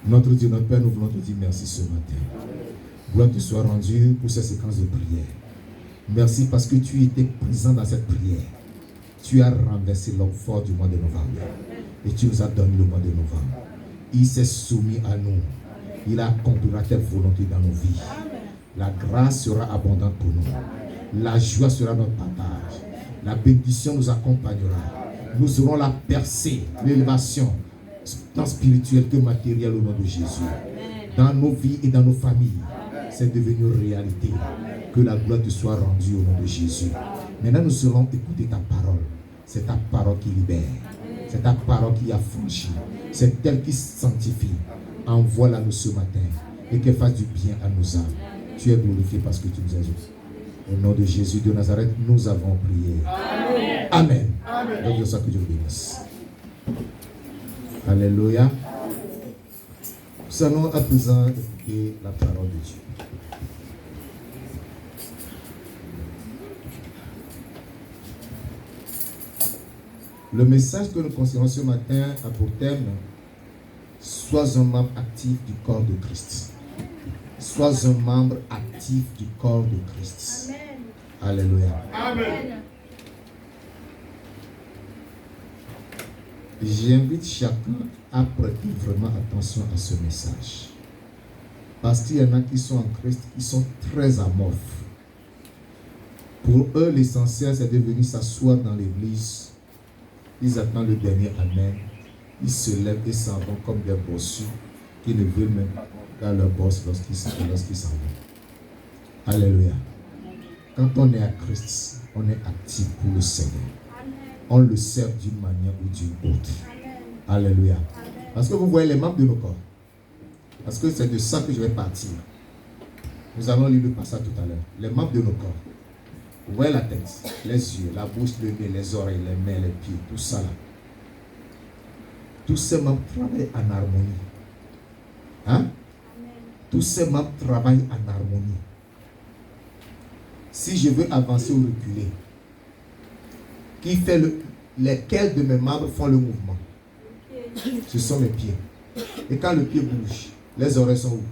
Notre Dieu, notre Père, nous voulons te dire merci ce matin. Gloire te soit rendue pour cette séquence de prière. Merci parce que tu étais présent dans cette prière. Tu as renversé l'homme fort du mois de novembre. Et tu nous as donné le mois de novembre. Il s'est soumis à nous. Il accomplira tes volontés dans nos vies. La grâce sera abondante pour nous. La joie sera notre partage. La bénédiction nous accompagnera. Nous aurons la percée, l'élévation, tant spirituelle que matérielle au nom de Jésus. Dans nos vies et dans nos familles, c'est devenu réalité. Que la gloire te soit rendue au nom de Jésus. Maintenant, nous allons écouter ta parole. C'est ta parole qui libère. C'est ta parole qui affranchit. C'est elle qui sanctifie. Envoie-la nous ce matin et qu'elle fasse du bien à nos âmes. Tu es glorifié parce que tu nous as dit. Au nom de Jésus de Nazareth, nous avons prié. Amen. Amen. Donc, je sais que Dieu vous bénisse. Alléluia. Nous allons à présent écouter la parole de Dieu. Le message que nous considérons ce matin a pour thème: sois un membre actif du corps de Christ. Sois un membre actif du corps de Christ. Amen. Alléluia. Amen. J'invite chacun à prêter vraiment attention à ce message. Parce qu'il y en a qui sont en Christ, qui sont très amorphes. Pour eux, l'essentiel, c'est de venir s'asseoir dans l'église. Ils attendent le dernier Amen. Ils se lèvent et s'en vont comme des bossus qui ne veulent même pas dans leur boss lorsqu'ils s'en vont. Alléluia. Quand on est à Christ, on est actif pour le Seigneur. On le sert d'une manière ou d'une autre. Alléluia. Parce que vous voyez les membres de nos corps. Parce que c'est de ça que je vais partir. Nous allons lire le passage tout à l'heure. Les membres de nos corps. Vous voyez la tête, les yeux, la bouche, le nez, les oreilles, les mains, les pieds, tout ça là. Tous ces membres travaillent en harmonie. Hein? Tous ces membres travaillent en harmonie. Si je veux avancer ou reculer, lesquels de mes membres font le mouvement? Ce sont mes pieds. Et quand le pied bouge, les oreilles sont où?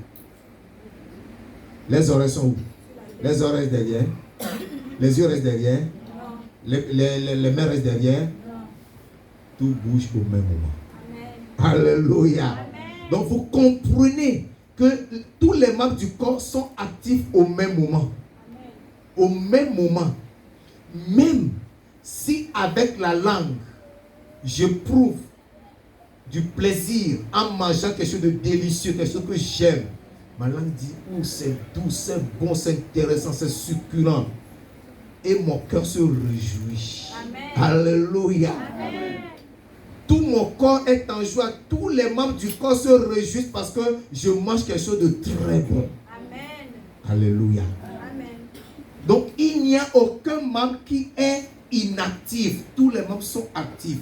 Les oreilles sont où? Les oreilles derrière. Les yeux restent derrière. Les mains restent derrière. Tout bouge au même moment. Amen. Alléluia. Amen. Donc vous comprenez que tous les membres du corps sont actifs au même moment. Amen. Au même moment. Même si avec la langue, je prouve du plaisir en mangeant quelque chose de délicieux, quelque chose que j'aime, ma langue dit: oh, c'est doux, c'est bon, c'est intéressant, c'est succulent. Et mon cœur se réjouit. Amen. Alléluia. Amen. Tout mon corps est en joie. Tous les membres du corps se réjouissent parce que je mange quelque chose de très bon. Amen. Alléluia. Amen. Donc il n'y a aucun membre qui est inactif. Tous les membres sont actifs.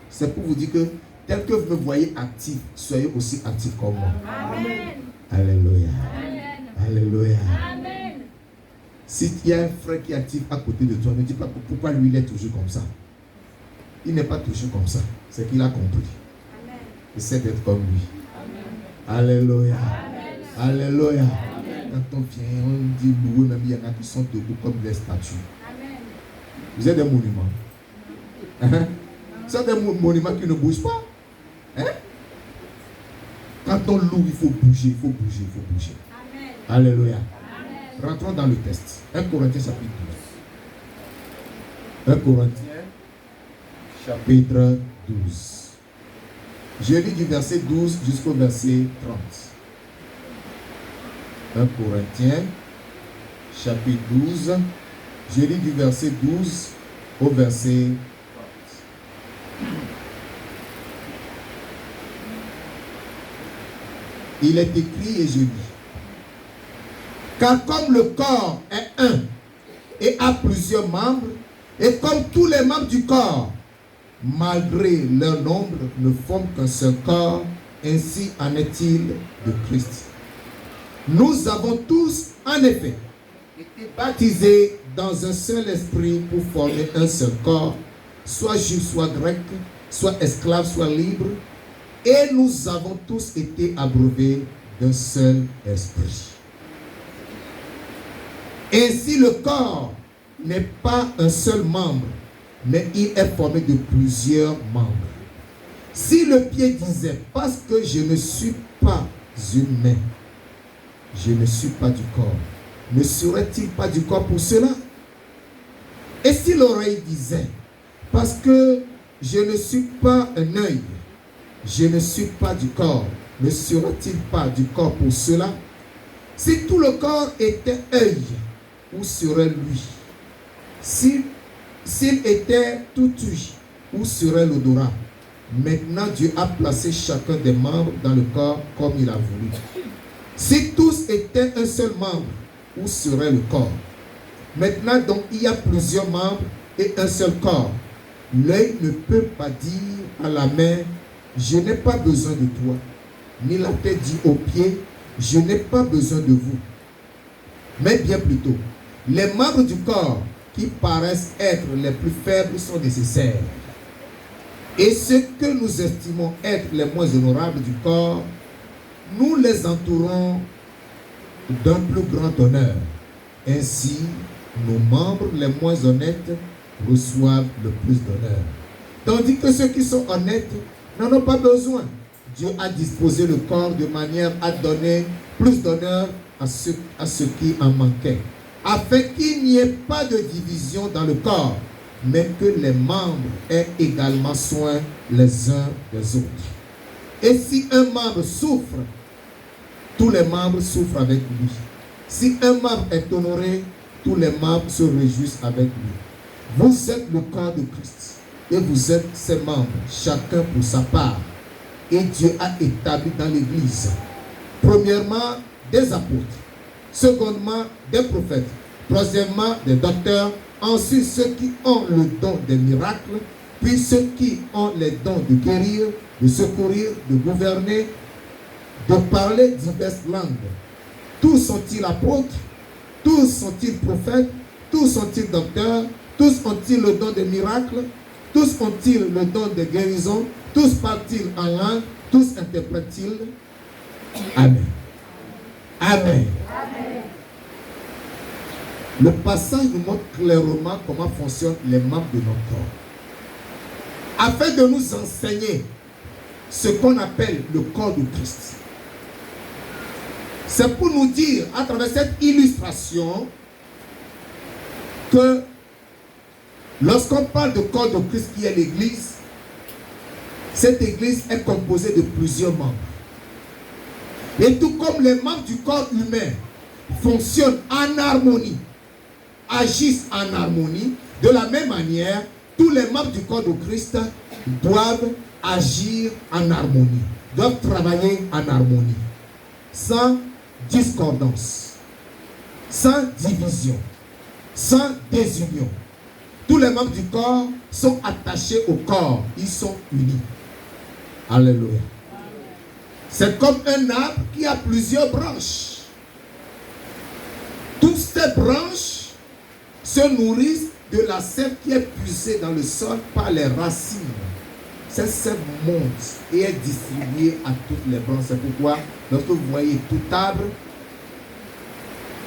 C'est pour vous dire que tel que vous me voyez actif, soyez aussi actif comme moi. Amen. Alléluia. Amen. Alléluia. Amen. Si il y a un frère qui est actif à côté de toi, ne dis pas pourquoi lui il est toujours comme ça. Il n'est pas toujours comme ça. C'est qu'il a compris. Amen. Essaie d'être comme lui. Amen. Alléluia. Amen. Alléluia. Amen. Quand on vient, on dit louer, même il y en a qui sont debout comme des statues. Amen. Vous êtes des monuments. Hein? Ce sont des monuments qui ne bougent pas. Hein? Quand on loue, il faut bouger, il faut bouger, il faut bouger. Amen. Alléluia. Rentrons dans le texte. 1 Corinthiens chapitre 12. 1 Corinthiens chapitre 12. Je lis du verset 12 jusqu'au verset 30. 1 Corinthiens chapitre 12. Je lis du verset 12 au verset 30. Il est écrit et je lis: car comme le corps est un et a plusieurs membres, et comme tous les membres du corps, malgré leur nombre, ne forment qu'un seul corps, ainsi en est-il de Christ. Nous avons tous, en effet, été baptisés dans un seul esprit pour former un seul corps, soit juif, soit grec, soit esclave, soit libre, Et nous avons tous été abreuvés d'un seul esprit. Ainsi, le corps n'est pas un seul membre, mais il est formé de plusieurs membres. Si le pied disait, parce que je ne suis pas humain, je ne suis pas du corps, ne serait-il pas du corps pour cela? Et si l'oreille disait, parce que je ne suis pas un œil, je ne suis pas du corps, ne sera-t-il pas du corps pour cela? Si tout le corps était œil, où serait-lui? S'il était tout ouïe, où serait l'odorat? Maintenant, Dieu a placé chacun des membres dans le corps comme il a voulu. Si tous étaient un seul membre, où serait le corps? Maintenant, donc, il y a plusieurs membres et un seul corps. L'œil ne peut pas dire à la main, je n'ai pas besoin de toi. Ni la tête dit aux pieds, je n'ai pas besoin de vous. Mais bien plutôt, les membres du corps qui paraissent être les plus faibles sont nécessaires. Et ceux que nous estimons être les moins honorables du corps, nous les entourons d'un plus grand honneur. Ainsi, nos membres les moins honnêtes reçoivent le plus d'honneur. Tandis que ceux qui sont honnêtes n'en ont pas besoin. Dieu a disposé le corps de manière à donner plus d'honneur à ceux qui en manquaient, afin qu'il n'y ait pas de division dans le corps, mais que les membres aient également soin les uns des autres. Et si un membre souffre, tous les membres souffrent avec lui. Si un membre est honoré, tous les membres se réjouissent avec lui. Vous êtes le corps de Christ et vous êtes ses membres, chacun pour sa part. Et Dieu a établi dans l'Église, premièrement, des apôtres, secondement, des prophètes, troisièmement, des docteurs, ensuite ceux qui ont le don des miracles, puis ceux qui ont les dons de guérir, de secourir, de gouverner, de parler diverses langues. Tous sont-ils apôtres? Tous sont-ils prophètes? Tous sont-ils docteurs? Tous ont-ils le don des miracles? Tous ont-ils le don de guérison? Tous parlent-ils en langue? Tous interprètent-ils? Amen. Amen. Amen. Le passage nous montre clairement comment fonctionnent les membres de notre corps, afin de nous enseigner ce qu'on appelle le corps de Christ. C'est pour nous dire, à travers cette illustration, que lorsqu'on parle de corps de Christ qui est l'Église, cette Église est composée de plusieurs membres. Et tout comme les membres du corps humain fonctionnent en harmonie, agissent en harmonie, de la même manière, tous les membres du corps de Christ doivent agir en harmonie, doivent travailler en harmonie, sans discordance, sans division, sans désunion. Tous les membres du corps sont attachés au corps, ils sont unis. Alléluia. C'est comme un arbre qui a plusieurs branches. Toutes ces branches se nourrissent de la sève qui est puisée dans le sol par les racines. Cette sève monte et est distribuée à toutes les branches. C'est pourquoi, lorsque vous voyez tout arbre,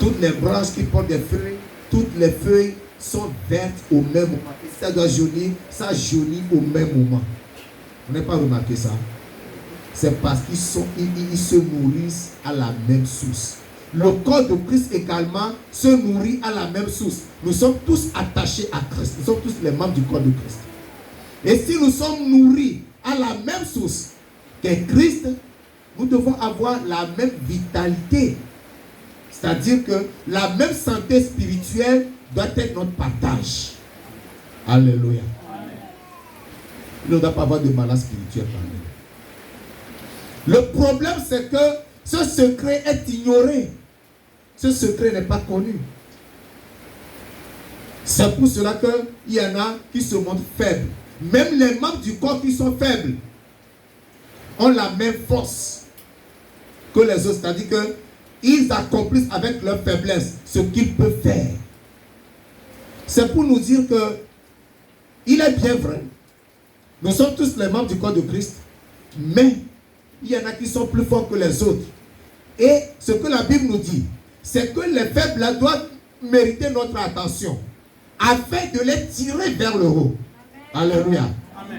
toutes les branches qui portent des feuilles, toutes les feuilles sont vertes au même moment. Et ça doit jaunir, ça jaunit au même moment. Vous n'avez pas remarqué ça? C'est parce qu'ils se nourrissent à la même source. Le corps de Christ également se nourrit à la même source. Nous sommes tous attachés à Christ. Nous sommes tous les membres du corps de Christ. Et si nous sommes nourris à la même source qu'est Christ, nous devons avoir la même vitalité. C'est-à-dire que la même santé spirituelle doit être notre partage. Alléluia. Il ne doit pas avoir de malade spirituel parmi nous. Le problème, c'est que ce secret est ignoré. Ce secret n'est pas connu. C'est pour cela qu'il y en a qui se montrent faibles. Même les membres du corps qui sont faibles ont la même force que les autres. C'est-à-dire qu'ils accomplissent avec leur faiblesse ce qu'ils peuvent faire. C'est pour nous dire que il est bien vrai. Nous sommes tous les membres du corps de Christ. Mais il y en a qui sont plus forts que les autres. Et ce que la Bible nous dit, c'est que les faibles là doivent mériter notre attention afin de les tirer vers le haut. Alléluia.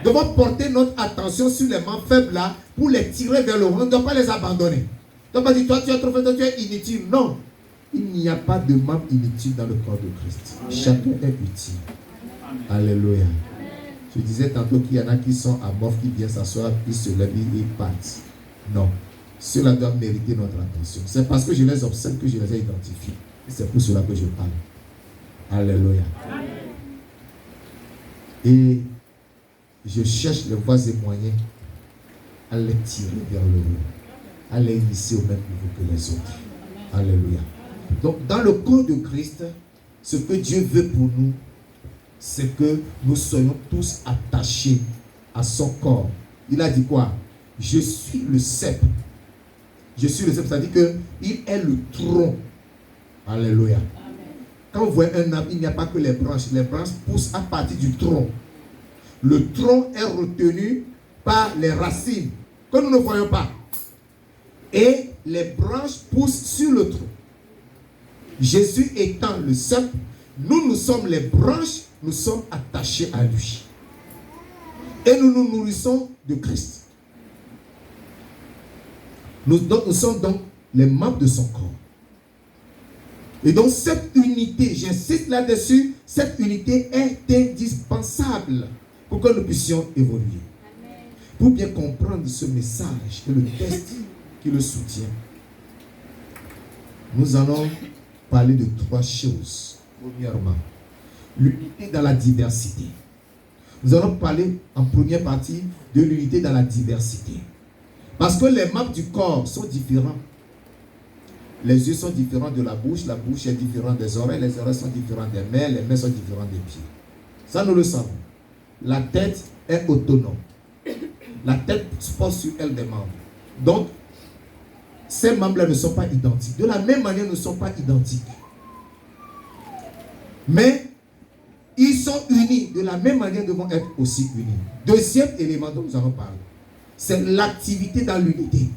Nous devons porter notre attention sur les membres faibles là pour les tirer vers le haut. On ne doit pas les abandonner. On ne doit pas dire, toi tu es trop faible, toi tu es inutile. Non. Il n'y a pas de membre inutile dans le corps de Christ. Chacun est utile. Alléluia. Je disais tantôt qu'il y en a qui sont amorphes, qui viennent s'asseoir, qui se lèvent et partent. Non. Cela doit mériter notre attention. C'est parce que je les observe que je les ai identifiés. Et c'est pour cela que je parle. Alléluia. Et je cherche les voies et moyens à les tirer vers le haut, à les initier au même niveau que les autres. Alléluia. Donc, dans le corps de Christ, ce que Dieu veut pour nous, c'est que nous soyons tous attachés à son corps. Il a dit quoi? Je suis le cep. Je suis le cep, c'est-à-dire qu'il est le tronc. Alléluia. Amen. Quand vous voyez un arbre, il n'y a pas que les branches. Les branches poussent à partir du tronc. Le tronc est retenu par les racines que nous ne voyons pas. Et les branches poussent sur le tronc. Jésus étant le cep, nous sommes les branches, nous sommes attachés à lui. Et nous nous nourrissons de Christ. Nous sommes donc les membres de son corps. Et donc cette unité, j'insiste là-dessus, cette unité est indispensable pour que nous puissions évoluer. Amen. Pour bien comprendre ce message et le texte qui le soutient, nous allons parler de trois choses. Premièrement, l'unité dans la diversité. Nous allons parler en première partie de l'unité dans la diversité. Parce que les membres du corps sont différents. Les yeux sont différents de la bouche est différente des oreilles, les oreilles sont différentes des mains, les mains sont différentes des pieds. Ça, nous le savons. La tête est autonome. La tête porte sur elle des membres. Donc, ces membres-là ne sont pas identiques. De la même manière, ils ne sont pas identiques. Mais, ils sont unis. De la même manière, ils devront être aussi unis. Deuxième élément dont nous allons parler, c'est l'activité dans l'unité.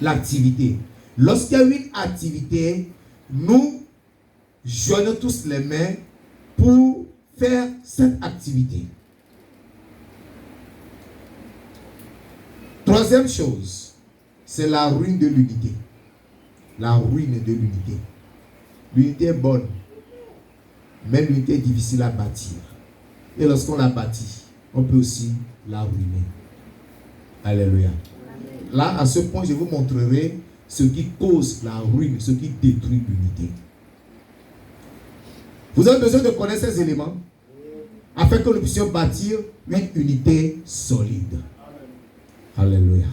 L'activité. Lorsqu'il y a une activité, nous joignons tous les mains pour faire cette activité. Troisième chose, c'est la ruine de l'unité. La ruine de l'unité. L'unité est bonne, mais l'unité est difficile à bâtir. Et lorsqu'on la bâtit, on peut aussi la ruiner. Alléluia. Là, à ce point, je vous montrerai ce qui cause la ruine, ce qui détruit l'unité. Vous avez besoin de connaître ces éléments afin que nous puissions bâtir une unité solide. Alléluia.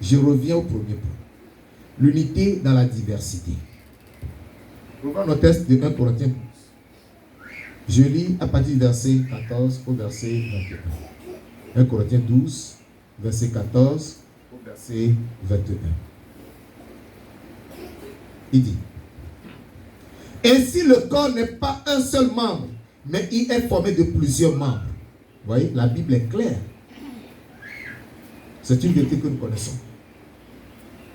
Je reviens au premier point. L'unité dans la diversité. Prenons nos textes de 1 Corinthiens 12. Je lis à partir du verset 14 au verset 21. 1 Corinthiens 12, verset 14 au verset 21. Il dit: ainsi le corps n'est pas un seul membre, mais il est formé de plusieurs membres. Vous voyez, la Bible est claire. C'est une vérité que nous connaissons.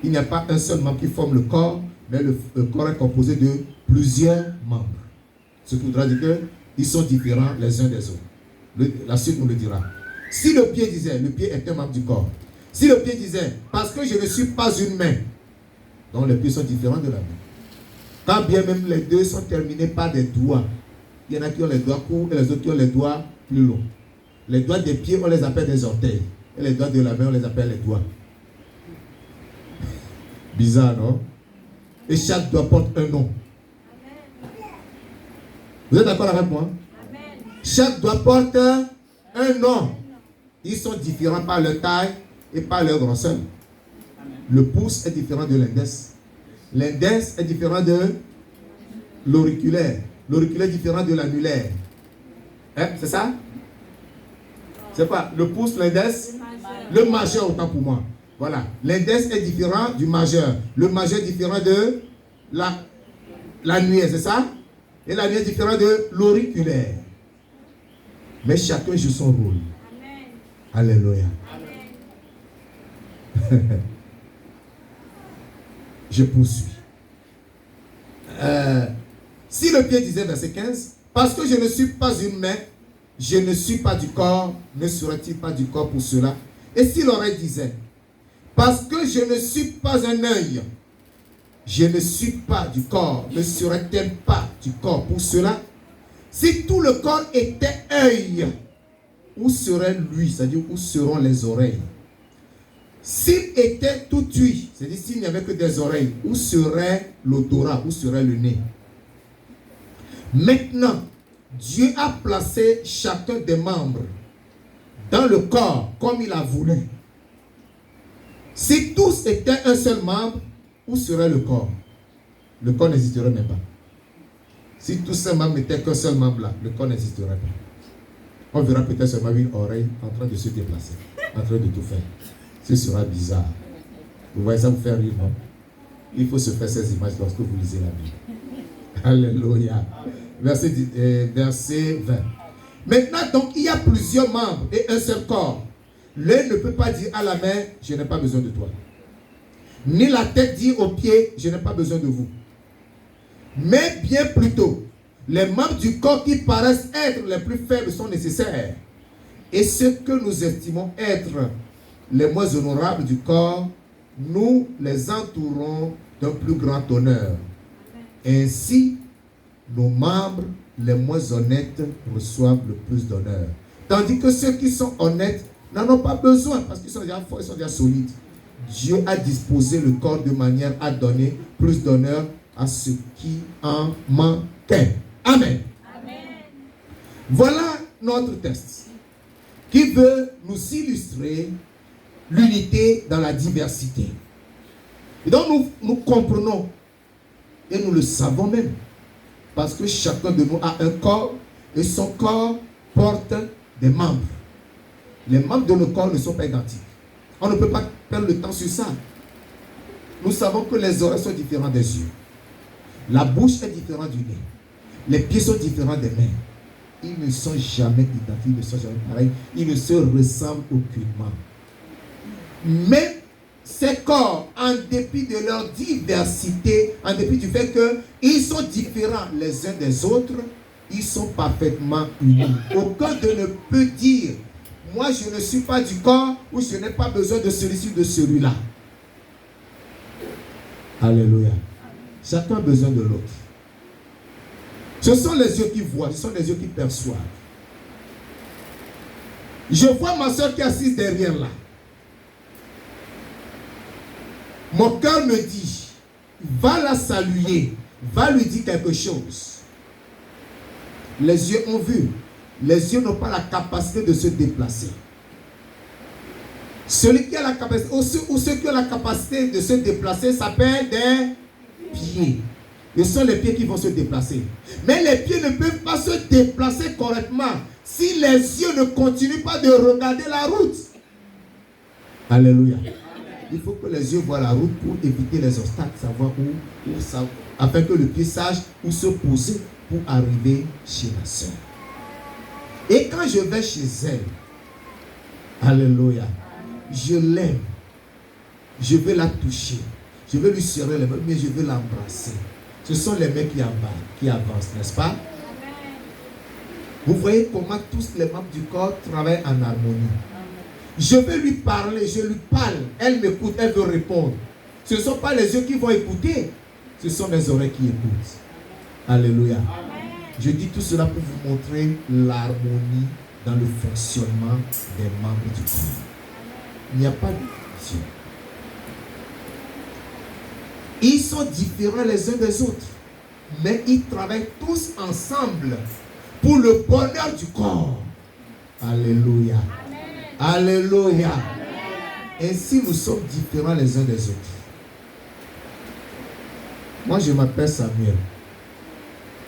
Il n'y a pas un seul membre qui forme le corps, mais le corps est composé de plusieurs membres. Ce qui voudra dire qu'ils sont différents les uns des autres. La suite nous le dira. Si le pied disait, le pied est un membre du corps. Si le pied disait, parce que je ne suis pas une main, donc les pieds sont différents de la main. Quand bien même les deux sont terminés par des doigts, il y en a qui ont les doigts courts et les autres qui ont les doigts plus longs. Les doigts des pieds, on les appelle des orteils. Et les doigts de la main, on les appelle les doigts. Bizarre, non? Et chaque doigt porte un nom. Vous êtes d'accord avec moi? Amen. Chaque doigt porte un nom. Ils sont différents par leur taille et par leur grosseur. Amen. Le pouce est différent de l'index. L'index est différent de l'auriculaire. L'auriculaire est différent de l'annulaire. Hein? C'est ça? C'est quoi? Le pouce, l'index, le majeur autant pour moi. Voilà. L'index est différent du majeur. Le majeur est différent de l'annulaire, c'est ça? Et l'annulaire est différent de l'auriculaire. Mais chacun joue son rôle. Amen. Alléluia. Amen. Je poursuis. Si le pied disait, verset 15, parce que je ne suis pas une main, je ne suis pas du corps, ne serait-il pas du corps pour cela? Et si l'oreille disait, parce que je ne suis pas un œil, je ne suis pas du corps, ne serait-elle pas du corps pour cela? Si tout le corps était œil, où serait lui? C'est-à-dire, où seront les oreilles? S'il était tout œil, c'est-à-dire s'il n'y avait que des oreilles, où serait l'odorat? Où serait le nez? Maintenant, Dieu a placé chacun des membres dans le corps comme il a voulu. Si tous étaient un seul membre, où serait le corps? Le corps n'existerait même pas. Si tous ces membres n'étaient qu'un seul membre là, le corps n'existerait pas. On verra peut-être seulement une oreille en train de se déplacer, en train de tout faire. Ce sera bizarre. Vous voyez ça vous faire rire, non? Il faut se faire ces images lorsque vous lisez la Bible. Alléluia. Verset 20. Maintenant, donc, il y a plusieurs membres et un seul corps. L'un ne peut pas dire à la main, je n'ai pas besoin de toi. Ni la tête dire aux pieds, je n'ai pas besoin de vous. Mais bien plutôt, les membres du corps qui paraissent être les plus faibles sont nécessaires. Et ceux que nous estimons être les moins honorables du corps, nous les entourons d'un plus grand honneur. Ainsi, nos membres les moins honnêtes reçoivent le plus d'honneur. Tandis que ceux qui sont honnêtes n'en ont pas besoin parce qu'ils sont déjà forts, ils sont déjà solides. Dieu a disposé le corps de manière à donner plus d'honneur à ceux qui en manquaient. Amen. Amen. Voilà notre texte qui veut nous illustrer l'unité dans la diversité. Et donc nous comprenons et nous le savons même parce que chacun de nous a un corps et son corps porte des membres. Les membres de nos corps ne sont pas identiques. On ne peut pas perdre le temps sur ça. Nous savons que les oreilles sont différentes des yeux. La bouche est différente du nez. Les pieds sont différents des mains. Ils ne sont jamais identiques, ils ne sont jamais pareils. Ils ne se ressemblent aucunement. Mais ces corps, en dépit de leur diversité, en dépit du fait qu'ils sont différents les uns des autres, ils sont parfaitement unis. Aucun d'eux ne peut dire, moi je ne suis pas du corps ou je n'ai pas besoin de celui-ci ou de celui-là. Alléluia. Chacun a besoin de l'autre. Ce sont les yeux qui voient, ce sont les yeux qui perçoivent. Je vois ma soeur qui est assise derrière là. Mon cœur me dit, va la saluer, va lui dire quelque chose. Les yeux ont vu, les yeux n'ont pas la capacité de se déplacer. Celui qui a la capacité, ou ceux qui ont la capacité de se déplacer s'appellent des pieds. Ce sont les pieds qui vont se déplacer. Mais les pieds ne peuvent pas se déplacer correctement si les yeux ne continuent pas de regarder la route. Alléluia. Il faut que les yeux voient la route pour éviter les obstacles, savoir où ça, afin que le pied sache où se poser pour arriver chez la sœur. Et quand je vais chez elle, alléluia, je l'aime, je veux la toucher, je veux lui serrer les mains, mais je veux l'embrasser. Ce sont les mains qui avancent, n'est-ce pas? Vous voyez comment tous les membres du corps travaillent en harmonie. Je veux lui parler, je lui parle, elle m'écoute, elle veut répondre. Ce ne sont pas les yeux qui vont écouter, ce sont les oreilles qui écoutent. Alléluia. Je dis tout cela pour vous montrer l'harmonie dans le fonctionnement des membres du corps. Il n'y a pas de division. Ils sont différents les uns des autres, mais ils travaillent tous ensemble pour le bonheur du corps. Alléluia. Alléluia. Ainsi nous sommes différents les uns des autres. Moi je m'appelle Samuel.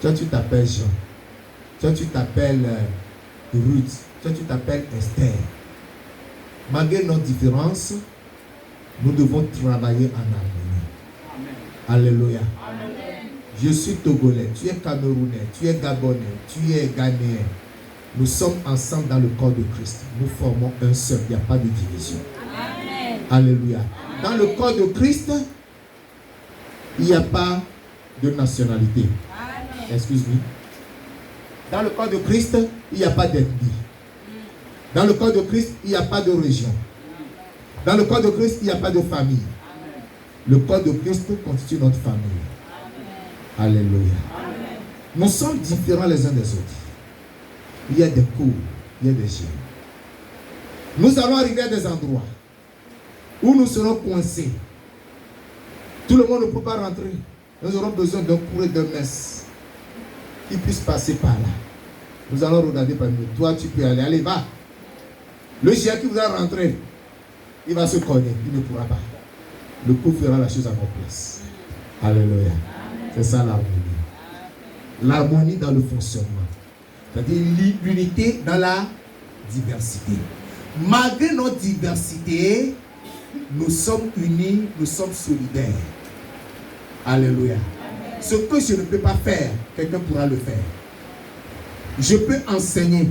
Toi tu t'appelles Jean. Toi tu t'appelles Ruth. Toi tu t'appelles Esther. Malgré nos différences, nous devons travailler en harmonie. Alléluia. Amen. Je suis Togolais, tu es Camerounais, tu es Gabonais, tu es Ghanéen. Nous sommes ensemble dans le corps de Christ. Nous formons un seul, il n'y a pas de division. Amen. Alléluia. Dans le corps de Christ, il n'y a pas de nationalité. Excuse-moi. Dans le corps de Christ, il n'y a pas d'ethnie. Dans le corps de Christ, il n'y a pas de région. Dans le corps de Christ, il n'y a pas de famille. Le corps de Christ constitue notre famille. Alléluia. Nous sommes différents les uns des autres. Il y a des cours, il y a des gènes. Nous allons arriver à des endroits où nous serons coincés. Tout le monde ne peut pas rentrer. Nous aurons besoin d'un courrier de messe qui puisse passer par là. Nous allons regarder parmi nous. Toi, tu peux aller. Allez, va. Le chien qui voudra rentrer, il va se cogner. Il ne pourra pas. Le coup fera la chose à notre place. Alléluia. C'est ça l'harmonie. L'harmonie dans le fonctionnement. C'est-à-dire l'unité dans la diversité. Malgré notre diversité, nous sommes unis, nous sommes solidaires. Alléluia. Ce que je ne peux pas faire, quelqu'un pourra le faire. Je peux enseigner,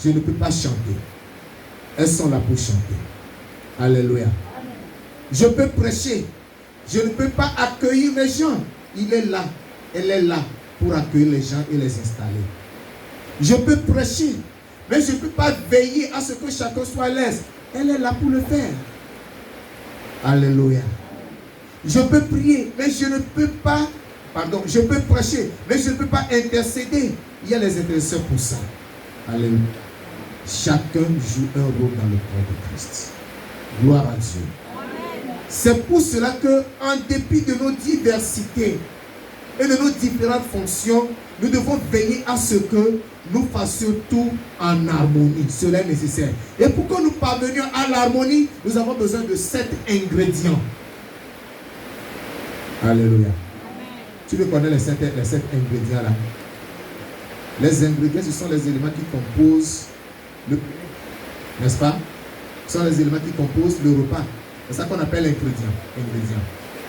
je ne peux pas chanter. Elles sont là pour chanter. Alléluia. Je peux prêcher, je ne peux pas accueillir les gens. Il est là, elle est là pour accueillir les gens et les installer. Je peux prêcher, mais je ne peux pas veiller à ce que chacun soit à l'aise. Elle est là pour le faire. Alléluia. Je peux prier, mais je ne peux pas, je peux prêcher, mais je ne peux pas intercéder. Il y a les intercesseurs pour ça. Alléluia. Chacun joue un rôle dans le corps de Christ. Gloire à Dieu. C'est pour cela que, en dépit de nos diversités et de nos différentes fonctions, nous devons veiller à ce que nous fassions tout en harmonie. Cela est nécessaire. Et pour que nous parvenions à l'harmonie, nous avons besoin de 7 ingrédients. Alléluia. Tu veux connaître les 7 ingrédients là? Les ingrédients, ce sont les éléments qui composent le... N'est-ce pas? Ce sont les éléments qui composent le repas. C'est ça qu'on appelle ingrédients.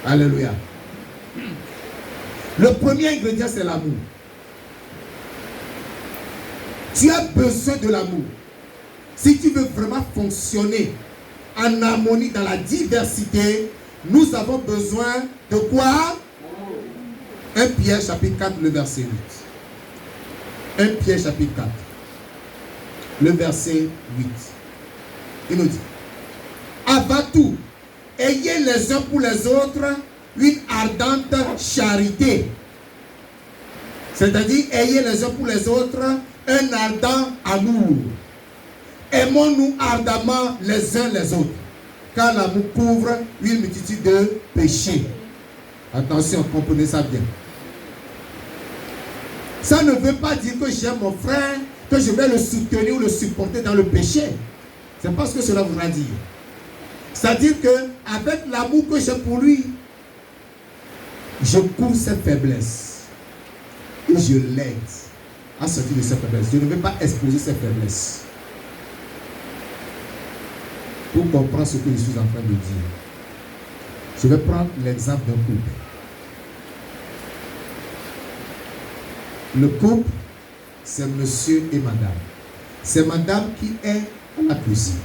Alléluia. Le premier ingrédient, c'est l'amour. Tu as besoin de l'amour. Si tu veux vraiment fonctionner en harmonie dans la diversité, nous avons besoin de quoi? 1 Pierre chapitre 4, le verset 8. 1 Pierre chapitre 4, le verset 8. Il nous dit: avant tout, ayez les uns pour les autres une ardente charité. C'est-à-dire, ayez les uns pour les autres un ardent amour. Aimons-nous ardemment les uns les autres, car l'amour couvre une multitude de péchés. Attention, comprenez ça bien. Ça ne veut pas dire que j'aime mon frère, que je vais le soutenir ou le supporter dans le péché. C'est pas ce que cela voudra dire. C'est-à-dire qu'avec l'amour que j'ai pour lui, je couvre ses faiblesses et je l'aide à sortir de ses faiblesses. Je ne vais pas exposer ses faiblesses. Pour comprendre ce que je suis en train de dire, je vais prendre l'exemple d'un couple. Le couple, c'est monsieur et madame. C'est madame qui est à la cuisine.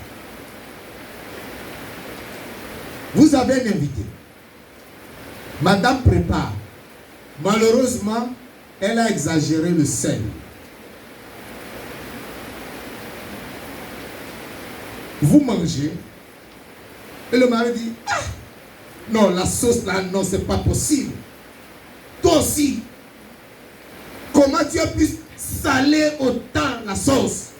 Vous avez un invité. Madame prépare. Malheureusement, elle a exagéré le sel. Vous mangez et le mari dit: ah, non, la sauce là, non, c'est pas possible. Toi aussi, comment tu as pu saler autant la sauce?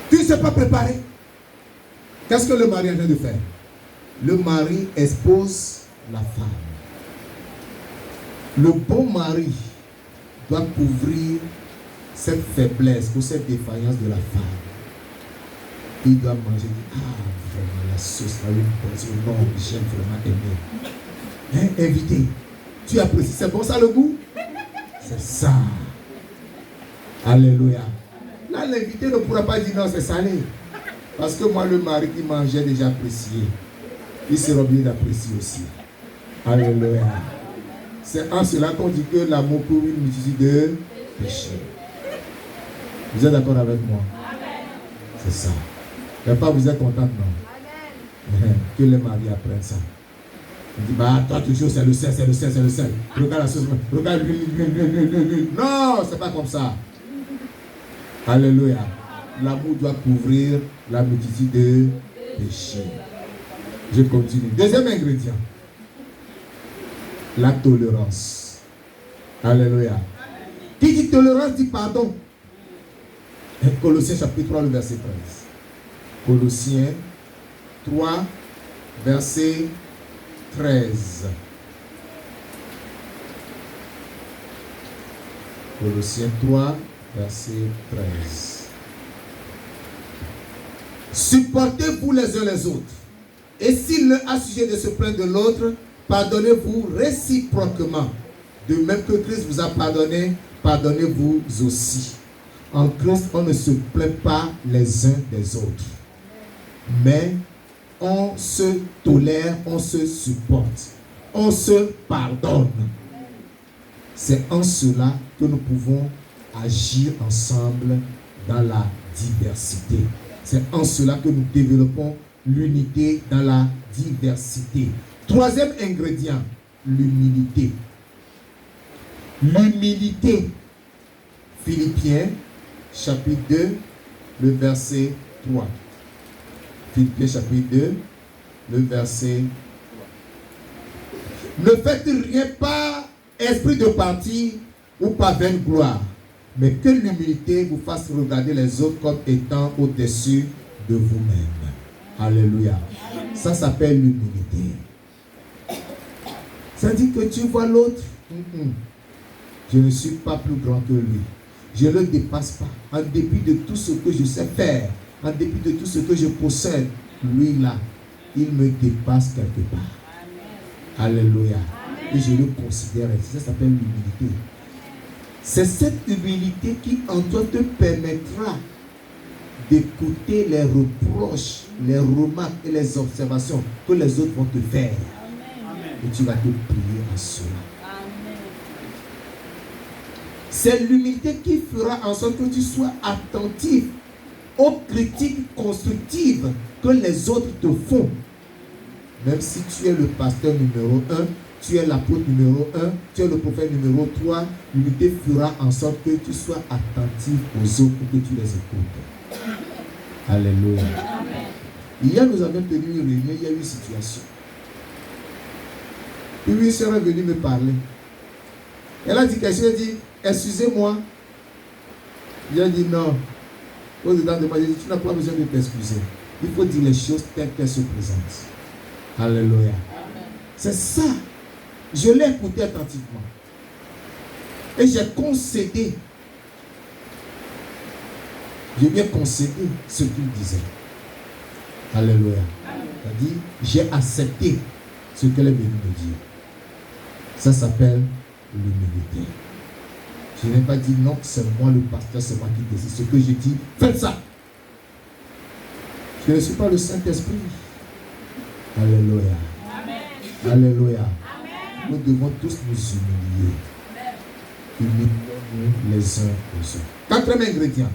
Tu ne sais pas préparer. Qu'est-ce que le mari est en train de faire? Le mari expose la femme. Le bon mari doit couvrir cette faiblesse ou cette défaillance de la femme. Il doit manger. Ah, vraiment, la sauce, là, non, j'aime vraiment aimer. Hein, invité, tu apprécies. C'est bon ça le goût? C'est ça. Alléluia. Là, l'invité ne pourra pas dire non, c'est salé. Parce que moi, le mari qui mangeait déjà apprécié, il sera obligé d'apprécier aussi. Alléluia. C'est en cela qu'on dit que l'amour couvre une multitude de péchés. Vous êtes d'accord avec moi? C'est ça. Mais pas vous êtes content, non? Que les maris apprennent ça. On dit, bah, toi, toujours, c'est le sel, c'est le sel, c'est le sel. Regarde la sauce, regarde l'huile. Non, c'est pas comme ça. Alléluia. L'amour doit couvrir la multitude de péchés. Je continue. Deuxième ingrédient. La tolérance. Alléluia. Qui dit tolérance dit pardon. Colossiens chapitre 3, le verset 13. Colossiens 3, verset 13. Colossiens 3, verset 13. Supportez-vous les uns les autres. Et s'il l'un a sujet de se plaindre de l'autre, pardonnez-vous réciproquement. De même que Christ vous a pardonné, pardonnez-vous aussi. En Christ, on ne se plaint pas les uns des autres. Mais on se tolère, on se supporte. On se pardonne. C'est en cela que nous pouvons agir ensemble dans la diversité. C'est en cela que nous développons l'unité dans la diversité. Troisième ingrédient, l'humilité. L'humilité. Philippiens, chapitre 2, le verset 3. Philippiens, chapitre 2, le verset 3. Ne faites rien par esprit de parti ou par vaine gloire, mais que l'humilité vous fasse regarder les autres comme étant au-dessus de vous-même. Alléluia. Ça s'appelle l'humilité. Ça dit que tu vois l'autre. Je ne suis pas plus grand que lui. Je ne le dépasse pas. En dépit de tout ce que je sais faire, en dépit de tout ce que je possède, lui là, il me dépasse quelque part. Alléluia. Et je le considère ainsi. Ça s'appelle l'humilité. C'est cette humilité qui en toi te permettra d'écouter les reproches, les remarques et les observations que les autres vont te faire. Et tu vas te plier à cela. C'est l'humilité qui fera en sorte que tu sois attentif aux critiques constructives que les autres te font. Même si tu es le pasteur numéro 1, tu es l'apôtre numéro 1, tu es le prophète numéro 3, l'unité fera en sorte que tu sois attentif aux autres et que tu les écoutes. Alléluia. Hier, nous avons tenu une réunion, il y a eu une situation. Puis une sœur est venue me parler. Elle a dit quelque chose, elle a dit, excusez-moi. J'ai dit non. Au-dedans de moi, j'ai dit, tu n'as pas besoin de t'excuser. Il faut dire les choses telles qu'elles se présentent. Alléluia. C'est ça. Je l'ai écouté attentivement. Et j'ai concédé. J'ai bien concédé ce qu'il disait. Alléluia. C'est-à-dire, j'ai accepté ce qu'elle est venue me dire. Ça s'appelle l'humilité. Je n'ai pas dit non, c'est moi le pasteur, c'est moi qui décide. Ce que j'ai dit, faites ça. Je ne suis pas le Saint-Esprit. Alléluia. Amen. Alléluia. Amen. Nous devons tous nous humilier. Humilions-nous les uns aux autres. Quatrième ingrédient.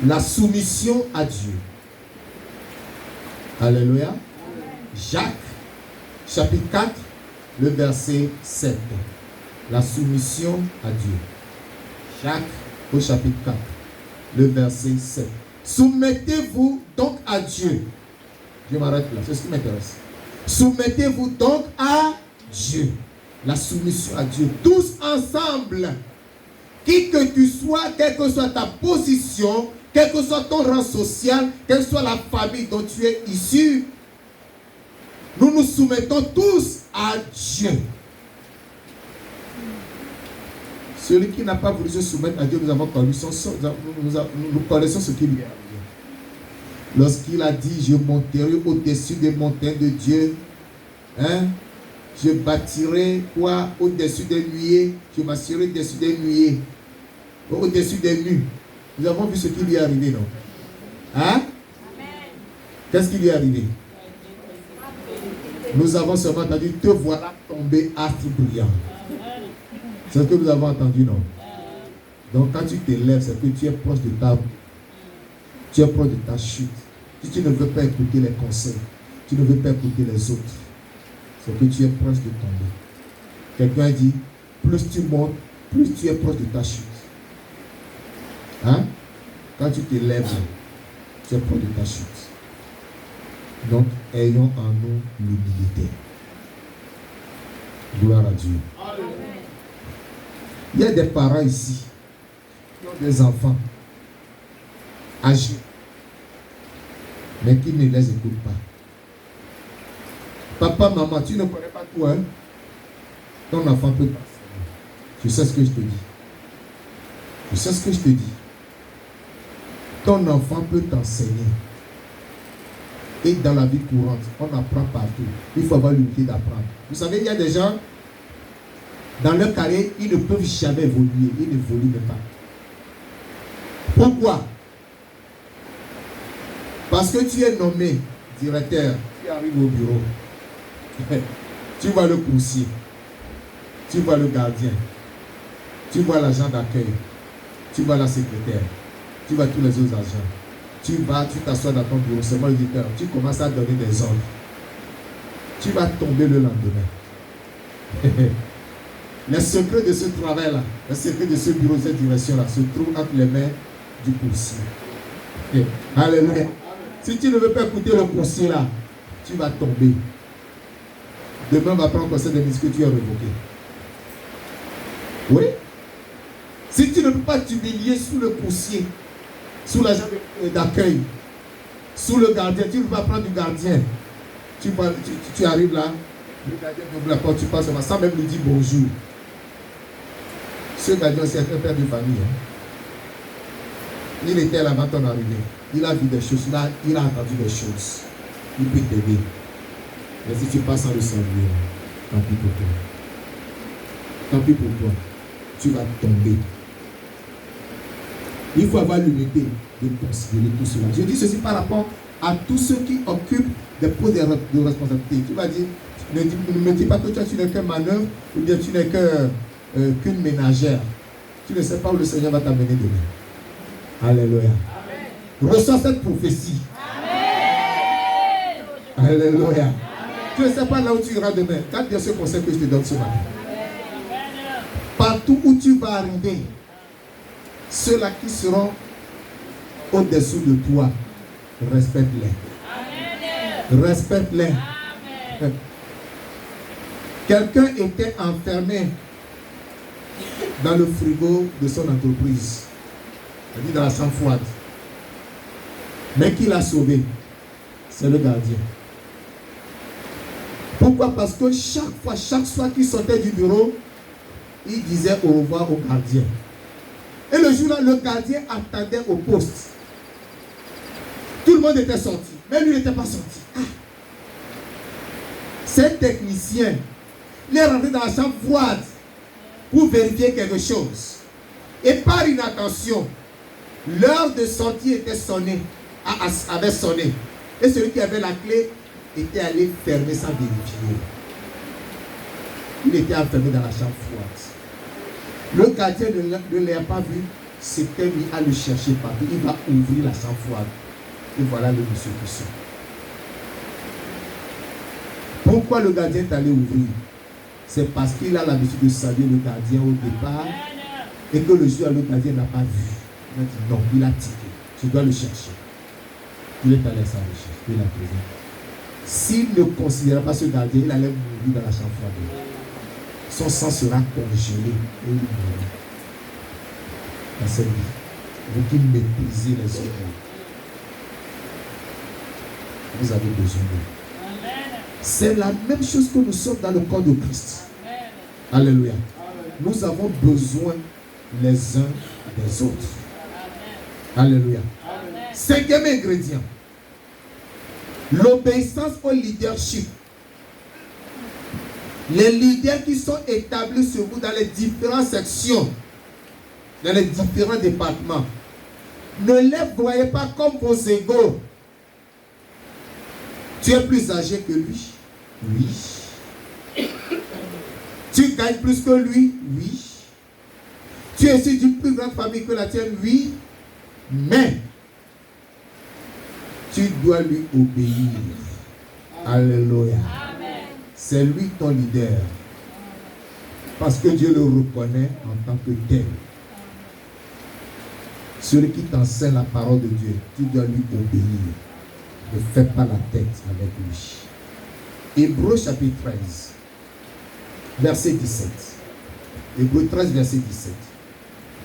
La soumission à Dieu. Alléluia. Jacques, chapitre 4, le verset 7. La soumission à Dieu. Jacques, au chapitre 4, le verset 7. Soumettez-vous donc à Dieu. Je m'arrête là, c'est ce qui m'intéresse. Soumettez-vous donc à Dieu. La soumission à Dieu. Tous ensemble. Qui que tu sois, quelle que soit ta position, quel que soit ton rang social, quelle que soit la famille dont tu es issu, nous nous soumettons tous à Dieu. Celui qui n'a pas voulu se soumettre à Dieu, nous avons connu son sort. Nous connaissons ce qu'il lui a dit. Lorsqu'il a dit, je monterai au-dessus des montagnes de Dieu, je bâtirai quoi au-dessus des nuées, je m'assurerai au-dessus des nuées, au-dessus des nues. Nous avons vu ce qui lui est arrivé, non? Hein? Qu'est-ce qui lui est arrivé? Nous avons seulement entendu, te voilà tombé astre brillant. C'est ce que nous avons entendu, non? Donc quand tu t'élèves, c'est que tu es proche de ta chute. Si tu ne veux pas écouter les conseils, tu ne veux pas écouter les autres, c'est que tu es proche de tomber. Quelqu'un dit, plus tu montes, plus tu es proche de ta chute. Hein? Quand tu te lèves, tu es proche de ta chute. Donc, ayons en nous l'humilité. Gloire à Dieu. Amen. Il y a des parents ici qui ont des enfants âgés, mais qui ne les écoutent pas. Papa, maman, tu ne connais pas tout, hein? Ton enfant peut passer. Tu sais ce que je te dis. Tu sais ce que je te dis. Ton enfant peut t'enseigner. Et dans la vie courante, on apprend partout. Il faut avoir l'unité d'apprendre. Vous savez, il y a des gens, dans leur carrière, ils ne peuvent jamais évoluer. Ils n'évoluent même pas. Pourquoi? Parce que tu es nommé directeur. Tu arrives au bureau. Tu vois le coursier. Tu vois le gardien. Tu vois l'agent d'accueil. Tu vois la secrétaire. Tu vois tous les autres agents. Tu vas, tu t'assois dans ton bureau, c'est moi le directeur. Tu commences à donner des ordres. Tu vas tomber le lendemain. Les secrets de ce travail-là, les secrets de ce bureau, de cette direction-là, se trouvent entre les mains du coursier. Alléluia. Si tu ne veux pas écouter le coursier là, tu vas tomber. Demain, on va prendre conseil de musique que tu es révoqué. Oui. Si tu ne peux pas t'humilier sous le coursier, sous l'agent d'accueil, sous le gardien, tu ne peux pas prendre du gardien. Tu arrives là, le gardien ouvre la porte, tu passes sans même lui dire bonjour. Ce gardien, c'est un père de famille. Hein. Il était là avant ton arrivée. Il a vu des choses, il a entendu des choses. Il peut t'aider. Mais si tu passes sans le saluer, tant pis pour toi. Tant pis pour toi. Tu vas tomber. Il faut avoir l'unité de considérer tout cela. Je dis ceci par rapport à tous ceux qui occupent des postes de responsabilité. Tu vas dire, ne me dis pas que tu n'es qu'un manœuvre ou bien tu n'es qu'une ménagère. Tu ne sais pas où le Seigneur va t'amener demain. Alléluia. Amen. Reçois cette prophétie. Amen. Alléluia. Amen. Tu ne sais pas là où tu iras demain. Garde bien ce conseil que je te donne ce matin. Amen. Partout où tu vas arriver, ceux-là qui seront au-dessous de toi, respecte-les. Respecte-les. Amen. Quelqu'un était enfermé dans le frigo de son entreprise. C'est-à-dire dans la chambre froide. Mais qui l'a sauvé? C'est le gardien. Pourquoi? Parce que chaque soir qu'il sortait du bureau, il disait au revoir au gardien. Et le jour-là, le gardien attendait au poste. Tout le monde était sorti. Mais lui n'était pas sorti. Ah. Cet technicien, il est rentré dans la chambre froide pour vérifier quelque chose. Et par inattention, l'heure de sortie était sonnée, avait sonné. Et celui qui avait la clé était allé fermer sans vérifier. Il était enfermé dans la chambre froide. Le gardien ne l'a pas vu, c'était mis à le chercher partout. Il va ouvrir la chambre froide. Et voilà le monsieur qui sort. Pourquoi le gardien est allé ouvrir? C'est parce qu'il a l'habitude de saluer le gardien au départ et que le jour le gardien n'a pas vu. Il a dit non, il a tiré. Tu dois le chercher. Il est allé à sa recherche. Il a trouvé. S'il ne considérait pas ce gardien, il allait mourir dans la chambre froide. Son sang sera congelé et il mourra. Dans cette vie, vous qui méprisez les autres, vous avez besoin d'eux. C'est la même chose que nous sommes dans le corps de Christ. Amen. Alléluia. Amen. Nous avons besoin les uns des autres. Amen. Alléluia. Amen. Cinquième ingrédient, l'obéissance au leadership. Les leaders qui sont établis sur vous dans les différentes sections, dans les différents départements, ne les voyez pas comme vos égaux. Tu es plus âgé que lui? Oui. Tu gagnes plus que lui? Oui. Tu es issu d'une plus grande famille que la tienne? Oui. Mais tu dois lui obéir. Alléluia. C'est lui ton leader. Parce que Dieu le reconnaît en tant que tel. Celui qui t'enseigne la parole de Dieu, tu dois lui obéir. Ne fais pas la tête avec lui. Hébreux chapitre 13, verset 17. Hébreux 13, verset 17.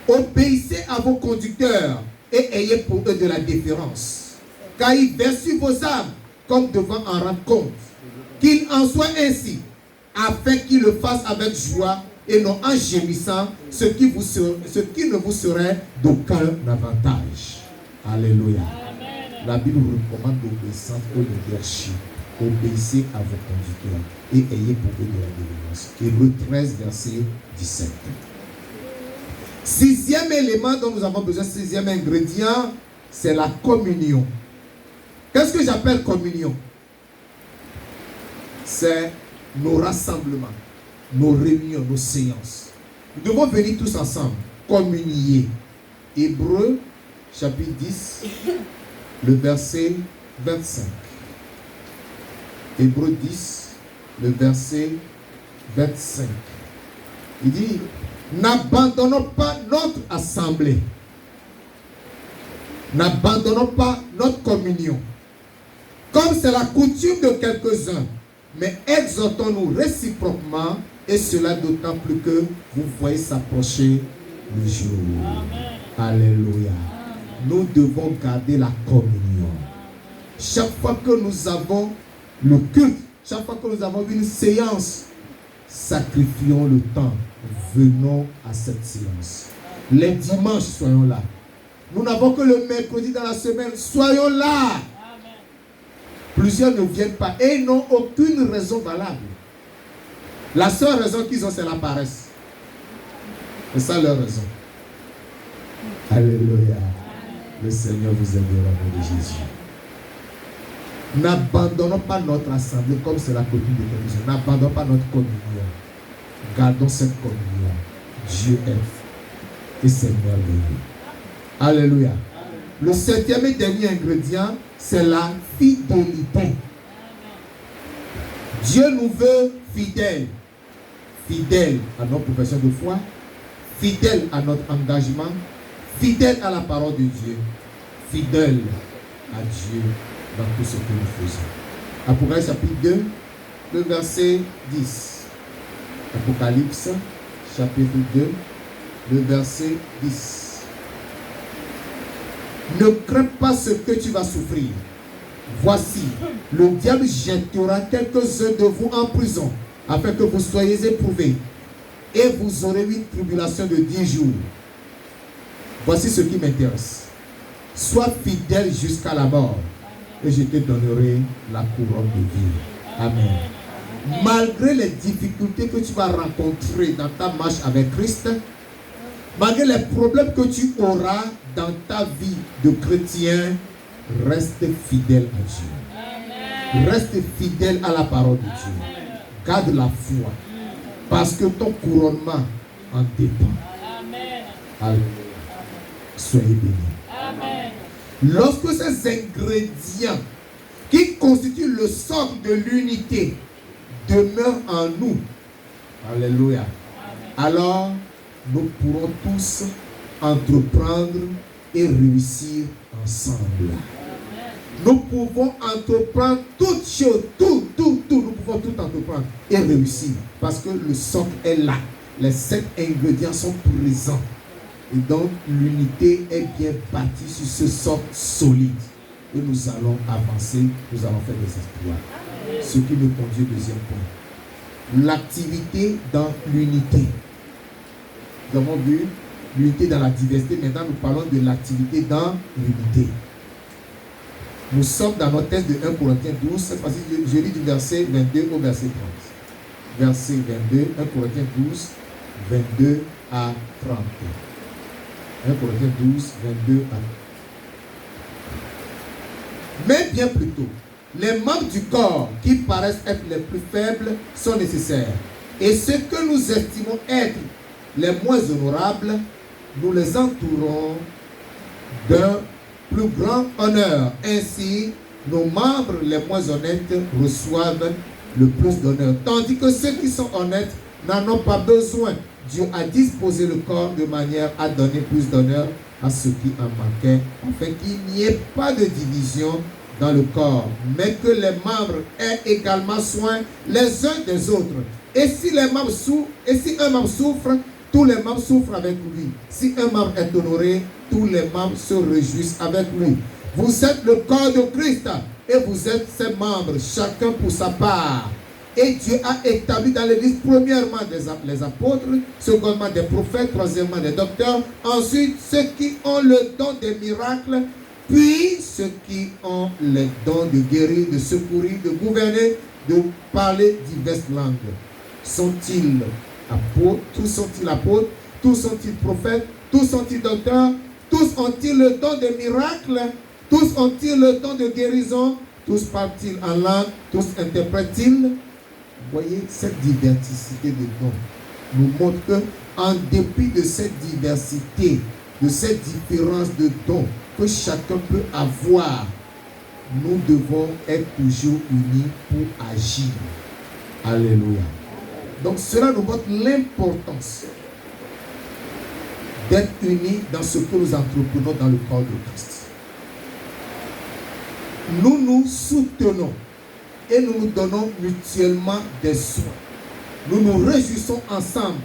Obéissez à vos conducteurs et ayez pour eux de la déférence, car ils versent sur vos âmes comme devant en rendre compte. Qu'il en soit ainsi, afin qu'ils le fassent avec joie et non en gémissant, ce qui ne vous serait d'aucun avantage. Alléluia. Amen. La Bible recommande l'obéissance au leadership. Obéissez à vos conducteurs et ayez pour eux de la délivrance. Hébreux 13, verset 17. Sixième élément dont nous avons besoin, sixième ingrédient, c'est la communion. Qu'est-ce que j'appelle communion? C'est nos rassemblements, nos réunions, nos séances. Nous devons venir tous ensemble, communier. Hébreux, chapitre 10, le verset 25. Hébreux 10, le verset 25. Il dit, n'abandonnons pas notre assemblée. N'abandonnons pas notre communion. Comme c'est la coutume de quelques-uns, mais exhortons-nous réciproquement, et cela d'autant plus que vous voyez s'approcher le jour. Amen. Alléluia. Amen. Nous devons garder la communion. Chaque fois que nous avons le culte, chaque fois que nous avons une séance, sacrifions le temps. Venons à cette séance. Les dimanches, soyons là. Nous n'avons que le mercredi dans la semaine. Soyons là. Plusieurs ne viennent pas et n'ont aucune raison valable. La seule raison qu'ils ont, c'est la paresse. C'est ça leur raison. Alléluia. Le Seigneur vous aide au nom de Jésus. N'abandonnons pas notre assemblée comme c'est la coutume de quelques-uns. N'abandonnons pas notre communion. Gardons cette communion. Dieu est et c'est merveilleux. Alléluia. Le septième et dernier ingrédient, c'est la fidélité. Dieu nous veut fidèles. Fidèles à notre profession de foi, fidèles à notre engagement, fidèles à la parole de Dieu, fidèles à Dieu dans tout ce que nous faisons. Apocalypse chapitre 2, le verset 10. Apocalypse chapitre 2, le verset 10. Ne crains pas ce que tu vas souffrir. Voici, le diable jettera quelques-uns de vous en prison, afin que vous soyez éprouvés, et vous aurez une tribulation de 10 jours. Voici ce qui m'intéresse. Sois fidèle jusqu'à la mort, et je te donnerai la couronne de vie. Amen. Malgré les difficultés que tu vas rencontrer dans ta marche avec Christ, malgré les problèmes que tu auras dans ta vie de chrétien, reste fidèle à Dieu. Amen. Reste fidèle à la parole de Dieu. Amen. Garde la foi. Parce que ton couronnement en dépend. Amen. Alléluia. Soyez bénis. Amen. Lorsque ces ingrédients qui constituent le socle de l'unité demeurent en nous, alléluia, alors nous pourrons tous entreprendre et réussir ensemble. Nous pouvons entreprendre toutes choses, tout, nous pouvons tout entreprendre et réussir parce que le socle est là. Les 7 ingrédients sont présents. Et donc l'unité est bien bâtie sur ce socle solide. Et nous allons avancer, nous allons faire des exploits. Ce qui nous conduit au deuxième point. L'activité dans l'unité. Nous avons vu l'unité dans la diversité. Maintenant, nous parlons de l'activité dans l'unité. Nous sommes dans notre texte de 1 Corinthiens 12. Cette fois-ci, je lis du verset 22 au verset 30. Verset 22, 1 Corinthiens 12, 22 à 30. 1 Corinthiens 12, 22 à 30. Mais bien plutôt, les membres du corps qui paraissent être les plus faibles sont nécessaires. Et ceux que nous estimons être les moins honorables, nous les entourons d'un plus grand honneur. Ainsi, nos membres les moins honnêtes reçoivent le plus d'honneur. Tandis que ceux qui sont honnêtes n'en ont pas besoin. Dieu a disposé le corps de manière à donner plus d'honneur à ceux qui en manquaient, afin qu'il n'y ait pas de division dans le corps, mais que les membres aient également soin les uns des autres. Et si un membre souffre, tous les membres souffrent avec lui. Si un membre est honoré, tous les membres se réjouissent avec lui. Vous êtes le corps de Christ et vous êtes ses membres, chacun pour sa part. Et Dieu a établi dans l'Église premièrement les apôtres, secondement des prophètes, troisièmement des docteurs, ensuite ceux qui ont le don des miracles, puis ceux qui ont le don de guérir, de secourir, de gouverner, de parler diverses langues. Sont-ils apôtres? Tous sont-ils apôtres? Tous sont-ils prophètes? Tous sont-ils docteurs? Tous ont-ils le don des miracles? Tous ont-ils le don de guérison? Tous parlent-ils en langue? Tous interprètent-ils? Voyez, cette diversité de dons nous montre que, en dépit de cette diversité, de cette différence de dons que chacun peut avoir, nous devons être toujours unis pour agir. Alléluia. Donc cela nous montre l'importance d'être unis dans ce que nous entreprenons dans le corps de Christ. Nous nous soutenons et nous nous donnons mutuellement des soins. Nous nous réjouissons ensemble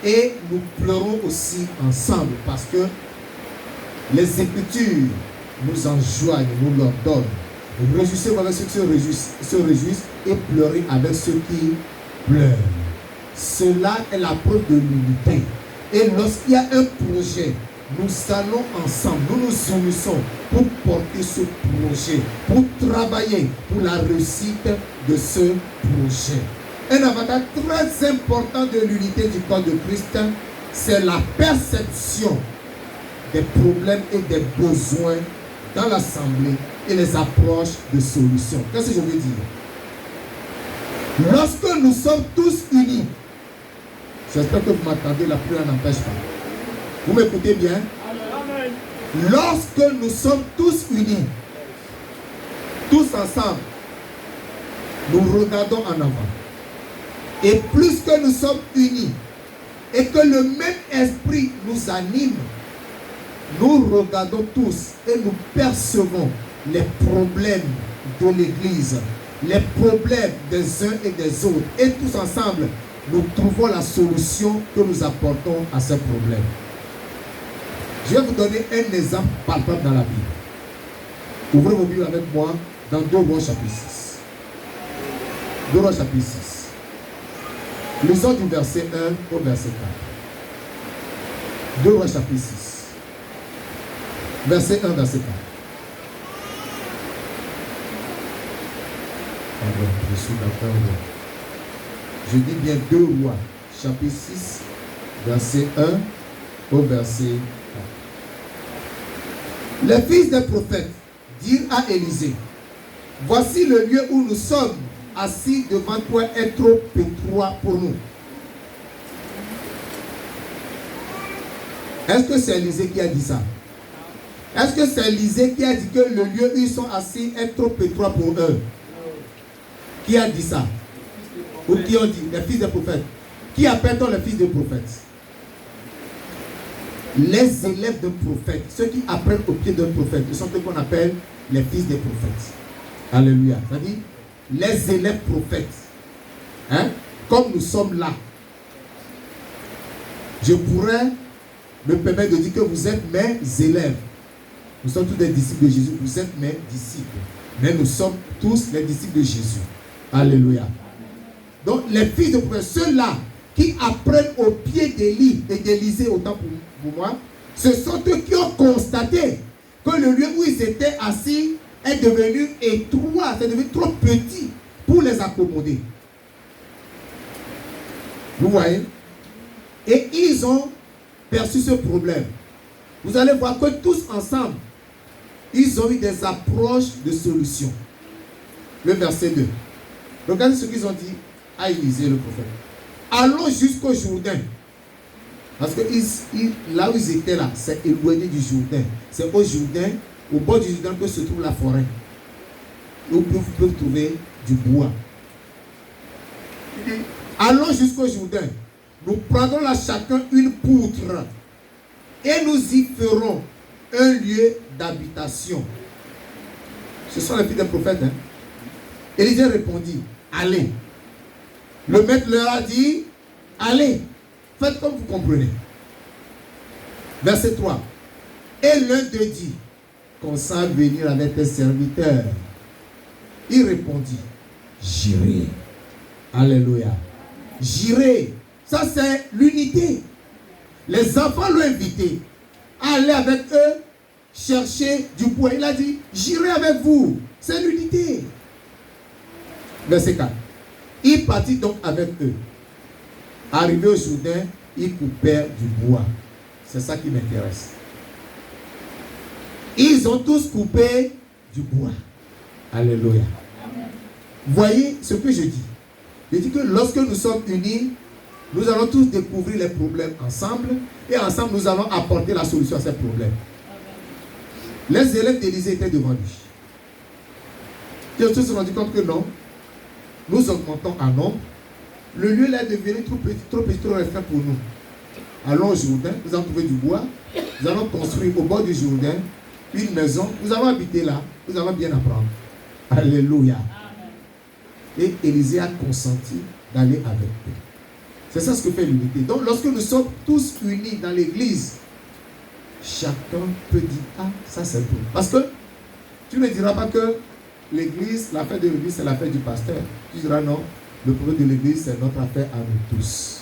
et nous pleurons aussi ensemble parce que les Écritures nous enjoignent, nous leur donnent. Réjouissez-vous avec ceux qui se réjouissent et pleurez avec ceux qui pleurent. Cela est la preuve de l'unité. Et lorsqu'il y a un projet, nous allons ensemble, nous nous unissons pour porter ce projet, pour travailler pour la réussite de ce projet. Un avantage très important de l'unité du corps de Christ, c'est la perception des problèmes et des besoins dans l'assemblée et les approches de solutions. Qu'est-ce que je veux dire? Lorsque nous sommes tous unis, j'espère que vous m'attendez, la prière n'empêche pas. Vous m'écoutez bien? Amen. Lorsque nous sommes tous unis, tous ensemble, nous regardons en avant. Et plus que nous sommes unis et que le même esprit nous anime, nous regardons tous et nous percevons les problèmes de l'Église, les problèmes des uns et des autres. Et tous ensemble, nous trouvons la solution que nous apportons à ces problèmes. Je vais vous donner un exemple palpable dans la Bible. Ouvrez vos Bibles avec moi dans 2 Rois chapitre 6. 2 Rois chapitre 6. Lisons du verset 1 au verset 4. 2 Rois chapitre 6. Verset 1, verset 4. Pardon, je suis d'accord. Je dis bien 2 Rois chapitre 6, verset 1 au verset 4. Les fils des prophètes dirent à Élisée: voici le lieu où nous sommes assis devant toi est trop étroit pour nous. Est-ce que c'est Élisée qui a dit ça? Est-ce que c'est Élisée qui a dit que le lieu où ils sont assis est trop étroit pour eux? Qui a dit ça? Ou qui ont dit? Les fils des prophètes. Qui appelle-t-on les fils des prophètes? Les élèves d'un prophète, ceux qui apprennent au pied d'un prophète, ce sont ceux qu'on appelle les fils des prophètes. Alléluia. C'est-à-dire les élèves prophètes. Hein? Comme nous sommes là, je pourrais me permettre de dire que vous êtes mes élèves. Nous sommes tous des disciples de Jésus. Vous êtes mes disciples. Mais nous sommes tous les disciples de Jésus. Alléluia. Donc les fils de prophètes, ceux-là qui apprennent au pied d'Élie et d'Élisée, autant pour moi, ce sont eux qui ont constaté que le lieu où ils étaient assis est devenu étroit, c'est devenu trop petit pour les accommoder. Vous voyez? Et ils ont perçu ce problème. Vous allez voir que tous ensemble, ils ont eu des approches de solutions. Le verset 2. Regardez ce qu'ils ont dit à Élisée le prophète. Allons jusqu'au Jourdain. Parce que là où ils étaient là, c'est éloigné du Jourdain. C'est au Jourdain, au bord du Jourdain que se trouve la forêt. où vous pouvez trouver du bois. Il dit, allons jusqu'au Jourdain. Nous prendrons là chacun une poutre et nous y ferons un lieu d'habitation. Ce sont les filles des prophètes. Hein? Élisée répondit, allez. Le maître leur a dit, allez, faites comme vous comprenez. Verset 3. Et l'un d'eux dit, consent venir avec tes serviteurs. Il répondit, j'irai. Alléluia. J'irai. Ça c'est l'unité. Les enfants l'ont invité à aller avec eux chercher du bois. Il a dit, j'irai avec vous. C'est l'unité. Verset 4. Il partit donc avec eux. Arrivé au Jourdain, ils coupèrent du bois. C'est ça qui m'intéresse. Ils ont tous coupé du bois. Alléluia. Voyez ce que je dis. Je dis que lorsque nous sommes unis, nous allons tous découvrir les problèmes ensemble et ensemble nous allons apporter la solution à ces problèmes. Les élèves d'Élisée étaient devant lui. Ils se sont rendus compte que non, nous augmentons en nombre. Le lieu là est devenu trop petit, trop restreint pour nous. Allons au Jourdain, nous allons trouver du bois, nous allons construire au bord du Jourdain une maison, nous allons habiter là, nous allons bien apprendre. Alléluia. Et Élisée a consenti d'aller avec eux. C'est ça ce que fait l'unité. Donc lorsque nous sommes tous unis dans l'église, chacun peut dire, ah, ça c'est bon. Parce que tu ne diras pas que l'église, l'affaire de l'église, c'est l'affaire du pasteur. Tu diras non, le problème de l'église, c'est notre affaire à nous tous.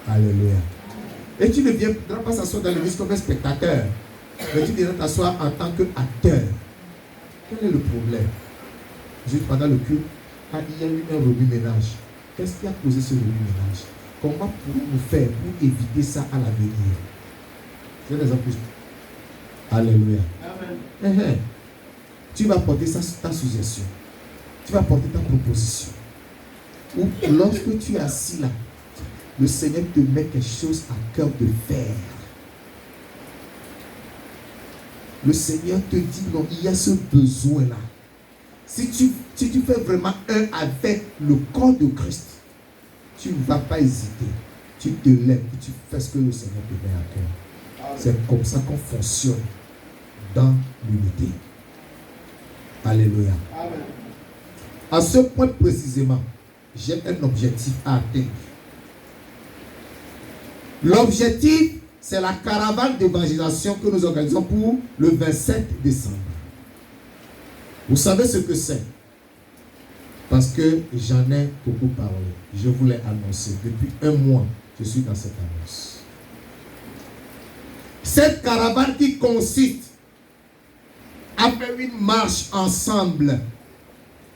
Alléluia. Et tu ne viendras pas s'asseoir dans l'église comme un spectateur, mais tu viendras t'asseoir en tant qu'acteur. Quel est le problème? Juste pendant le culte, il y a eu un remue-ménage. Qu'est-ce qui a causé ce remue-ménage? Comment pouvons-nous faire pour éviter ça à l'avenir? C'est des exemples. Alléluia. Amen. Tu vas porter ça, ta suggestion. Tu vas porter ta proposition. Ou lorsque tu es assis là, le Seigneur te met quelque chose à cœur de faire. Le Seigneur te dit non, il y a ce besoin-là. Si tu fais vraiment un avec le corps de Christ, tu ne vas pas hésiter. Tu te lèves et tu fais ce que le Seigneur te met à cœur. C'est comme ça qu'on fonctionne dans l'unité. Alléluia. Amen. À ce point précisément, j'ai un objectif à atteindre. L'objectif, c'est la caravane d'évangélisation que nous organisons pour le 27 décembre. Vous savez ce que c'est? Parce que j'en ai beaucoup parlé. Je vous l'ai annoncé. Depuis un mois, je suis dans cette annonce. Cette caravane qui consiste à faire une marche ensemble,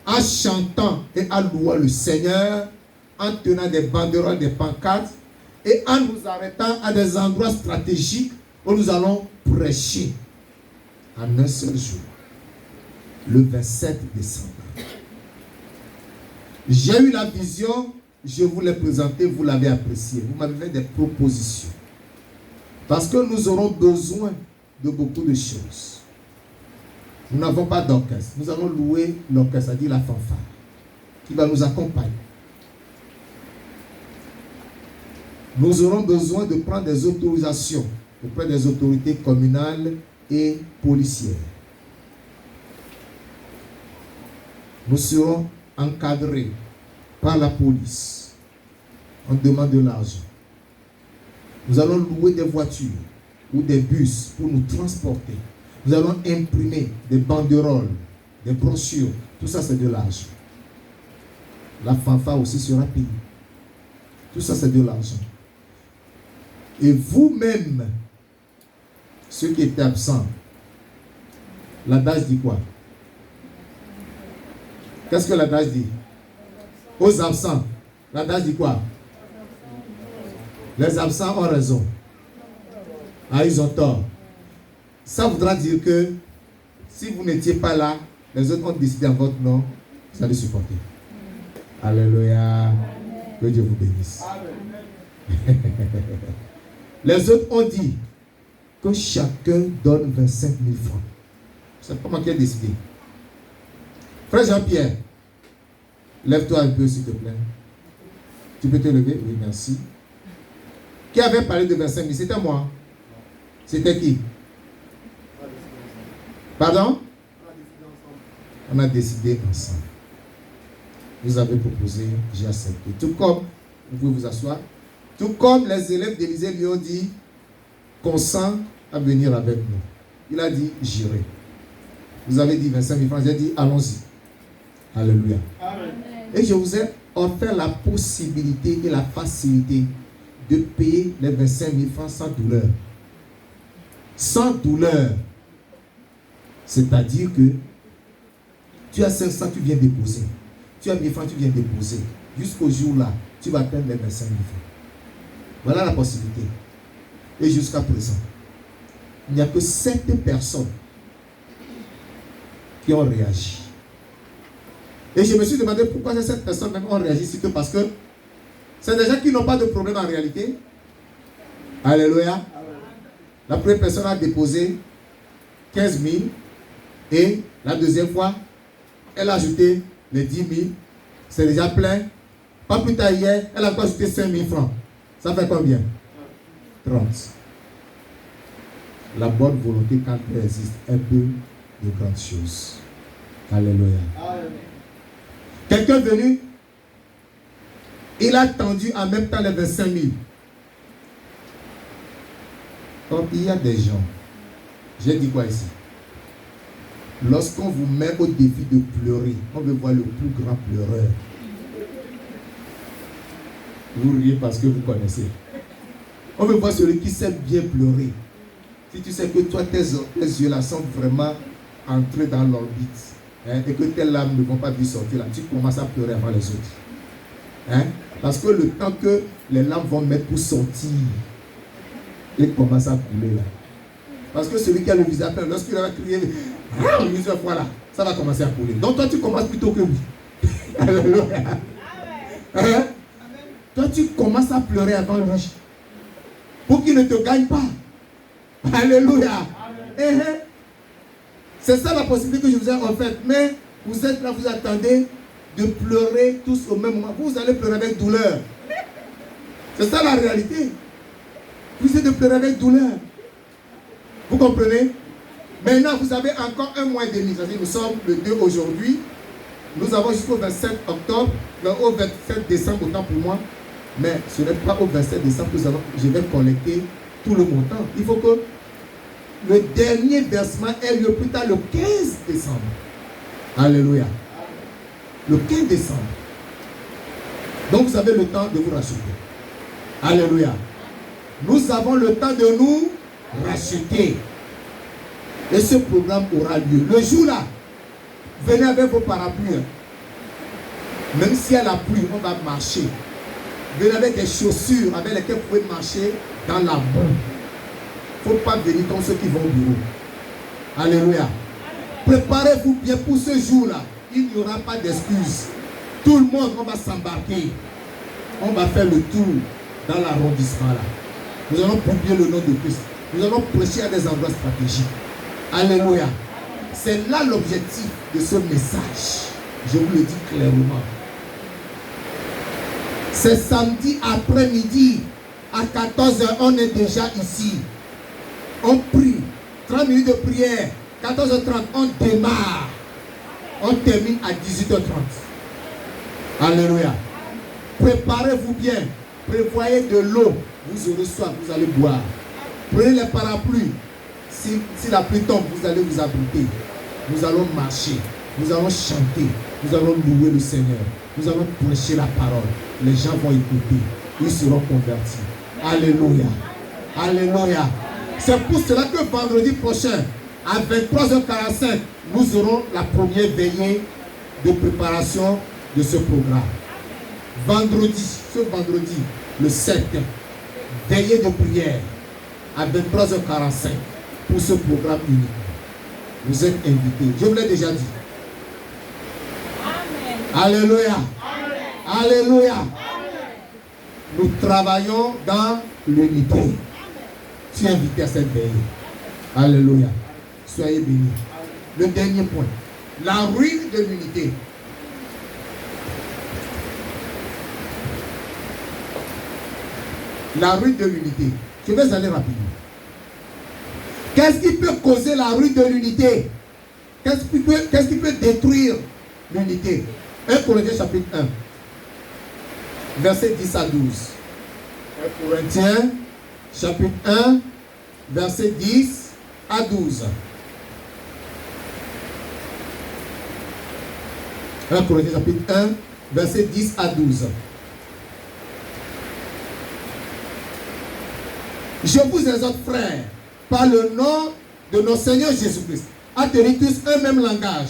en chantant et en louant le Seigneur, en tenant des banderoles, des pancartes, et en nous arrêtant à des endroits stratégiques où nous allons prêcher en un seul jour, le 27 décembre. J'ai eu la vision, je vous l'ai présentée, vous l'avez appréciée. Vous m'avez fait des propositions. Parce que nous aurons besoin de beaucoup de choses. Nous n'avons pas d'orchestre. Nous allons louer l'orchestre, c'est-à-dire la fanfare, qui va nous accompagner. Nous aurons besoin de prendre des autorisations auprès des autorités communales et policières. Nous serons encadrés par la police. On demande de l'argent. Nous allons louer des voitures ou des bus pour nous transporter. Nous allons imprimer des banderoles, des brochures. Tout ça, c'est de l'argent. La fanfare aussi sera payée. Tout ça, c'est de l'argent. Et vous-même, ceux qui étaient absents, l'adage dit quoi? Qu'est-ce que l'adage dit? Aux absents, l'adage dit quoi? Les absents ont raison. Ah, ils ont tort. Ça voudra dire que si vous n'étiez pas là, les autres ont décidé en votre nom, vous allez supporter. Alléluia. Que Dieu vous bénisse. Les autres ont dit que chacun donne 25 000 francs. C'est pas moi qui ai décidé. Frère Jean-Pierre, lève-toi un peu s'il te plaît. Tu peux te lever? Oui, merci. Qui avait parlé de 25 000? C'était moi. C'était qui? Pardon? On a décidé ensemble. Vous avez proposé, j'ai accepté. Tout comme, vous pouvez vous asseoir, tout comme les élèves d'Élysée lui ont dit, consent à venir avec nous. Il a dit, j'irai. Vous avez dit 25 000 francs, j'ai dit, allons-y. Alléluia. Amen. Et je vous ai offert la possibilité et la facilité de payer les 25 000 francs sans douleur. Sans douleur. C'est-à-dire que tu as 500, tu viens déposer. Tu as 1000 francs, tu viens déposer. Jusqu'au jour-là, tu vas atteindre les 25 000 francs. Voilà la possibilité. Et jusqu'à présent, il n'y a que 7 personnes qui ont réagi. Et je me suis demandé pourquoi ces 7 personnes même ont réagi, c'est que parce que c'est des gens qui n'ont pas de problème en réalité. Alléluia. La première personne a déposé 15 000 et la deuxième fois, elle a ajouté les 10 000. C'est déjà plein. Pas plus tard hier, elle a encore ajouté 5 000 francs. Ça fait combien? 30. La bonne volonté, quand elle existe, elle peut de grandes choses. Alléluia. Quelqu'un est venu, il a tendu en même temps les 25 000. Donc il y a des gens, j'ai dit quoi ici? Lorsqu'on vous met au défi de pleurer, on veut voir le plus grand pleureur. Vous riez parce que vous connaissez. On veut voir celui qui sait bien pleurer. Si tu sais que toi, tes yeux là sont vraiment entrés dans l'orbite, hein, et que tes larmes ne vont pas bien sortir là, tu commences à pleurer avant les autres. Hein? Parce que le temps que les larmes vont mettre pour sortir, il commence à couler là. Parce que celui qui a le visage plein, lorsqu'il va crier plusieurs fois là, ça va commencer à couler. Donc toi, tu commences plutôt que lui. Alléluia. Hein? Toi, tu commences à pleurer avant le reste. Pour qu'il ne te gagne pas. Alléluia. C'est ça la possibilité que je vous ai offerte. Mais vous êtes là, vous attendez de pleurer tous au même moment. Vous allez pleurer avec douleur. C'est ça la réalité. Vous êtes de pleurer avec douleur. Vous comprenez? Maintenant, vous avez encore un mois et demi. C'est-à-dire, nous sommes le 2 aujourd'hui. Nous avons jusqu'au 27 octobre, au 27 décembre, autant pour moi. Mais ce n'est pas au 27 décembre que je vais collecter tout le montant. Il faut que le dernier versement ait lieu plus tard le 15 décembre. Alléluia. Le 15 décembre. Donc vous avez le temps de vous racheter. Alléluia. Nous avons le temps de nous racheter. Et ce programme aura lieu. Le jour-là, venez avec vos parapluies. Même s'il y a la pluie, on va marcher. Venez avec des chaussures avec lesquelles vous pouvez marcher dans la boue. Il ne faut pas venir comme ceux qui vont au bureau. Alléluia. Préparez-vous bien pour ce jour-là. Il n'y aura pas d'excuses. Tout le monde, on va s'embarquer. On va faire le tour dans l'arrondissement là. Nous allons publier le nom de Christ. Nous allons prêcher à des endroits stratégiques. Alléluia. C'est là l'objectif de ce message. Je vous le dis clairement. C'est samedi après-midi, à 14h, on est déjà ici. On prie, 30 minutes de prière, 14h30, on démarre. On termine à 18h30. Alléluia. Préparez-vous bien, prévoyez de l'eau, vous aurez soif, vous allez boire. Prenez les parapluies, si la pluie tombe, vous allez vous abriter. Nous allons marcher, nous allons chanter, nous allons louer le Seigneur. Nous allons prêcher la parole. Les gens vont écouter. Ils seront convertis. Alléluia. Alléluia. C'est pour cela que vendredi prochain, à 23h45, nous aurons la première veillée de préparation de ce programme. Ce vendredi, le 7, veillée de prière à 23h45 pour ce programme unique. Vous êtes invités. Je vous l'ai déjà dit. Alléluia. Alléluia. Nous travaillons dans l'unité. Tu es invité à cette veille. Alléluia. Soyez bénis. Le dernier point. La ruine de l'unité. La ruine de l'unité. Je vais aller rapidement. Qu'est-ce qui peut causer la ruine de l'unité? Qu'est-ce qui peut détruire l'unité? 1 Corinthiens chapitre 1. Verset 10 à 12. 1 Corinthiens chapitre 1. Verset 10 à 12. 1 Corinthiens chapitre 1. Verset 10 à 12. Je vous exhorte, frères, par le nom de notre Seigneur Jésus-Christ, à tenir tous un même langage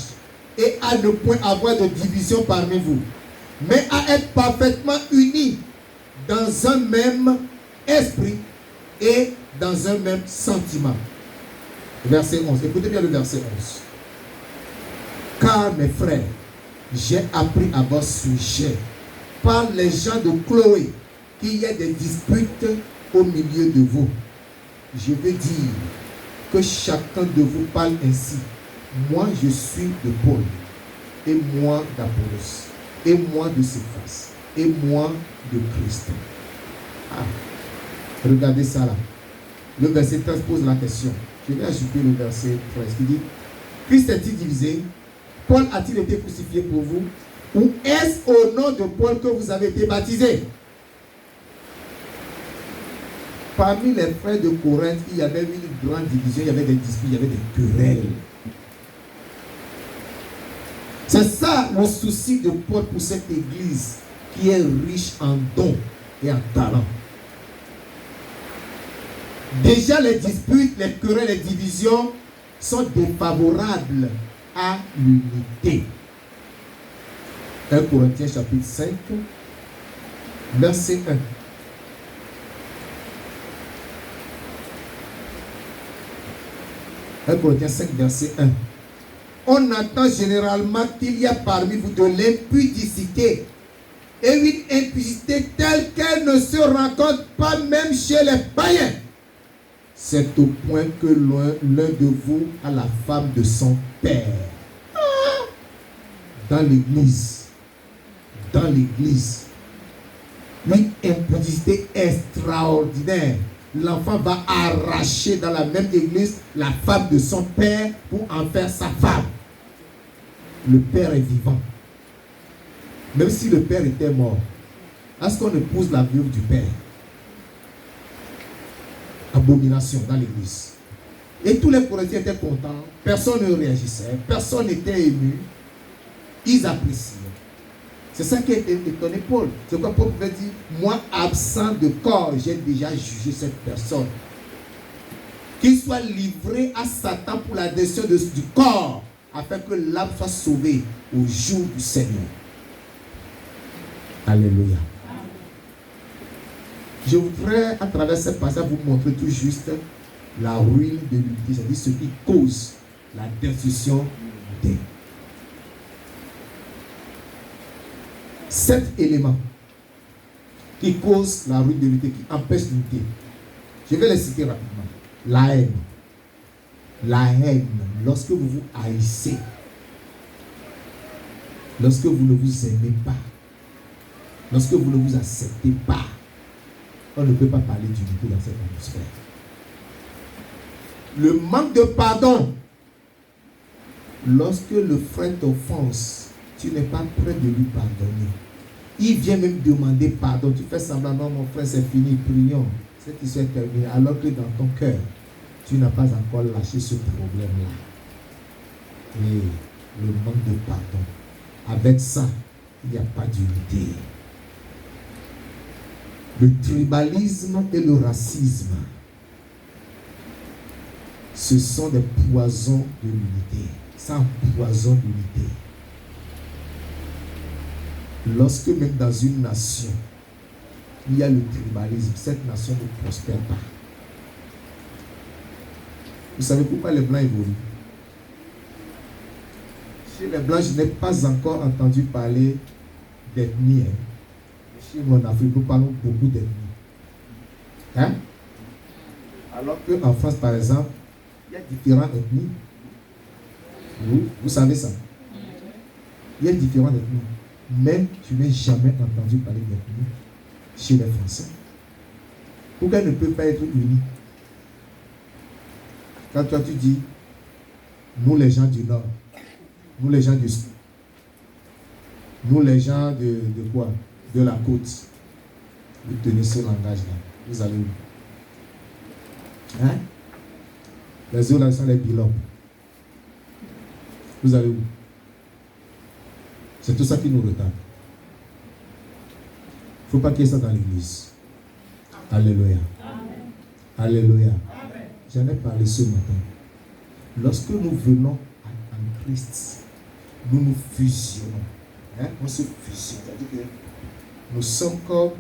et à ne point avoir de division parmi vous, mais à être parfaitement unis dans un même esprit et dans un même sentiment. Verset 11. Écoutez bien le verset 11. Car mes frères, j'ai appris à votre sujet par les gens de Chloé qu'il y a des disputes au milieu de vous. Je veux dire que chacun de vous parle ainsi. Moi je suis de Paul, et moi d'Apollos, et moi de Céphas, et moi de Christ. Regardez ça là. Le verset 13 pose la question. Je vais ajouter le verset 13 qui dit: Christ est-il divisé? Paul a-t-il été crucifié pour vous? Ou est-ce au nom de Paul que vous avez été baptisés? Parmi les frères de Corinthe, il y avait une grande division, il y avait des disputes, il y avait des querelles. C'est ça le souci de Paul pour cette église qui est riche en dons et en talents. Déjà les disputes, les querelles, les divisions sont défavorables à l'unité. 1 Corinthiens chapitre 5, verset 1. 1 Corinthiens 5, verset 1. On entend généralement qu'il y a parmi vous de l'impudicité et une impudicité telle qu'elle ne se rencontre pas même chez les païens. C'est au point que l'un de vous a la femme de son père. Dans l'église. Dans l'église. Une impudicité extraordinaire. L'enfant va arracher dans la même église la femme de son père pour en faire sa femme. Le père est vivant. Même si le père était mort, est-ce qu'on épouse la veuve du père? Abomination dans l'église. Et tous les Corinthiens étaient contents. Personne ne réagissait. Personne n'était ému. Ils appréciaient. C'est ça qui a étonné Paul. C'est quoi Paul pouvait dire: moi, absent de corps, j'ai déjà jugé cette personne. Qu'il soit livré à Satan pour la destruction du corps, afin que l'âme soit sauvée au jour du Seigneur. Alléluia. Je voudrais, à travers ce passage, vous montrer tout juste la ruine de l'unité, c'est-à-dire ce qui cause la destruction des. 7 éléments qui causent la ruine de l'unité, qui empêchent l'unité. Je vais les citer rapidement. La haine. La haine, lorsque vous vous haïssez, lorsque vous ne vous aimez pas, lorsque vous ne vous acceptez pas, on ne peut pas parler d'unité dans cette atmosphère. Le manque de pardon. Lorsque le frère t'offense, tu n'es pas prêt de lui pardonner. Il vient même demander pardon. Tu fais semblant: non, mon frère, c'est fini, prions. Cette histoire est terminée. Alors que dans ton cœur, tu n'as pas encore lâché ce problème-là. Et le manque de pardon. Avec ça, il n'y a pas d'unité. Le tribalisme et le racisme, ce sont des poisons de l'unité. Ça empoisonne l'unité. Lorsque même dans une nation, il y a le tribalisme, cette nation ne prospère pas. Vous savez pourquoi les Blancs évoluent? Chez les Blancs, je n'ai pas encore entendu parler d'ethnie. Chez nous en Afrique, nous parlons beaucoup d'ethnie. Hein? Alors qu'en France, par exemple, il y a différentes ethnies. Vous savez ça. Il y a différents ethnies. Mais tu n'as jamais entendu parler d'ethnie chez les Français. Pourquoi elle ne peut pas être unie? Quand toi tu dis, nous les gens du Nord, nous les gens du Sud, nous les gens de quoi? De la côte. Vous tenez ce langage-là. Vous allez où? Hein? Les autres là sont les bilobes. Vous allez où? C'est tout ça qui nous retarde. Il ne faut pas qu'il y ait ça dans l'église. Alléluia. Amen. Alléluia. Amen. J'en ai parlé ce matin. Lorsque nous venons en Christ, nous nous fusionnons. Hein? On se fusionne. C'est-à-dire que nous sommes comme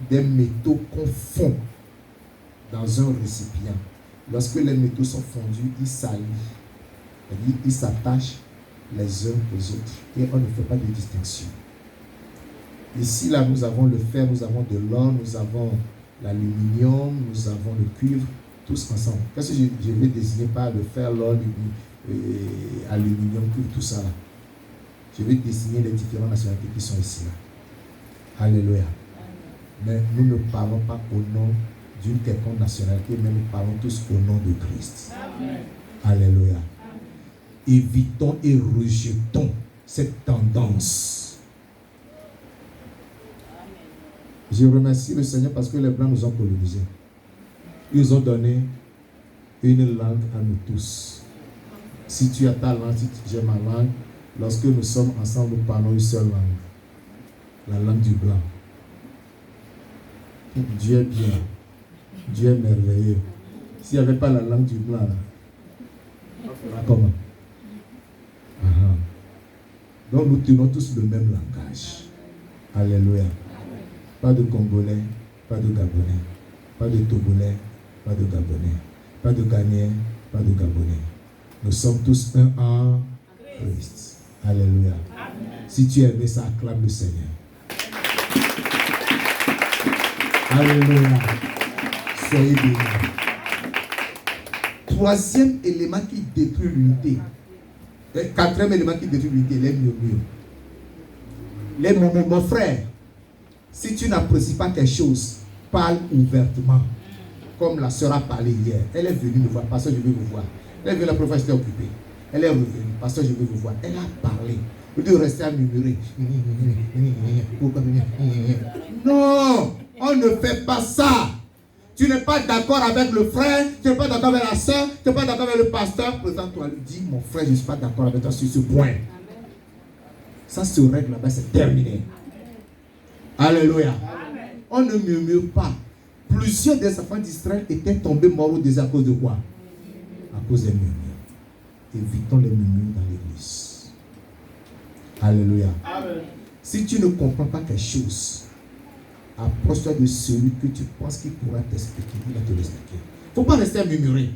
des métaux qu'on fond dans un récipient. Lorsque les métaux sont fondus, ils s'allient. C'est-à-dire ils s'attachent les uns aux autres. Et on ne fait pas de distinction. Ici, là, nous avons le fer, nous avons de l'or, nous avons l'aluminium, nous avons le cuivre, tous ensemble. Qu'est-ce que je vais désigner par le fer, l'or, l'aluminium, cuivre, tout ça là? Je vais désigner les différentes nationalités qui sont ici là. Alléluia. Mais nous ne parlons pas au nom d'une quelconque nationalité, mais nous parlons tous au nom de Christ. Amen. Alléluia. Évitons et rejetons cette tendance. Je remercie le Seigneur parce que les Blancs nous ont colonisés. Ils nous ont donné une langue à nous tous. Si tu as ta langue, si j'ai ma langue, lorsque nous sommes ensemble, nous parlons une seule langue. La langue du Blanc. Dieu est bien. Dieu est merveilleux. S'il n'y avait pas la langue du Blanc, là, on fera comment? Donc nous tenons tous le même langage. Alléluia. Pas de Congolais, pas de Gabonais. Pas de Togolais, pas de Gabonais. Pas de Ghanéens, pas de Gabonais. Nous sommes tous un en Christ. Alléluia. Si tu aimes ça, acclame le Seigneur. Alléluia. Soyez bénis. Troisième élément qui détruit l'unité. Quatrième élément qui détruit l'unité, les murmures. Les murmures, mon frère, si tu n'apprécies pas quelque chose, parle ouvertement. Comme la sœur a parlé hier. Elle est venue me voir. Pasteur, je veux vous voir. Elle est venue la première fois, j'étais occupé. Elle est revenue. Pasteur, je veux vous voir. Elle a parlé. Au lieu de rester à murmurer. Non, on ne fait pas ça. Tu n'es pas d'accord avec le frère, tu n'es pas d'accord avec la soeur, tu n'es pas d'accord avec le pasteur. Présente-toi, lui dis, mon frère, je ne suis pas d'accord avec toi sur ce point. Amen. Ça se règle là-bas, c'est terminé. Amen. Alléluia. Amen. On ne murmure pas. Plusieurs des enfants d'Israël étaient tombés morts au désert à cause de quoi? À cause des murmures. Évitons les murmures dans l'église. Alléluia. Amen. Si tu ne comprends pas quelque chose, approche-toi de celui que tu penses qu'il pourra t'expliquer. Il va te l'expliquer. Il ne faut pas rester à murmurer.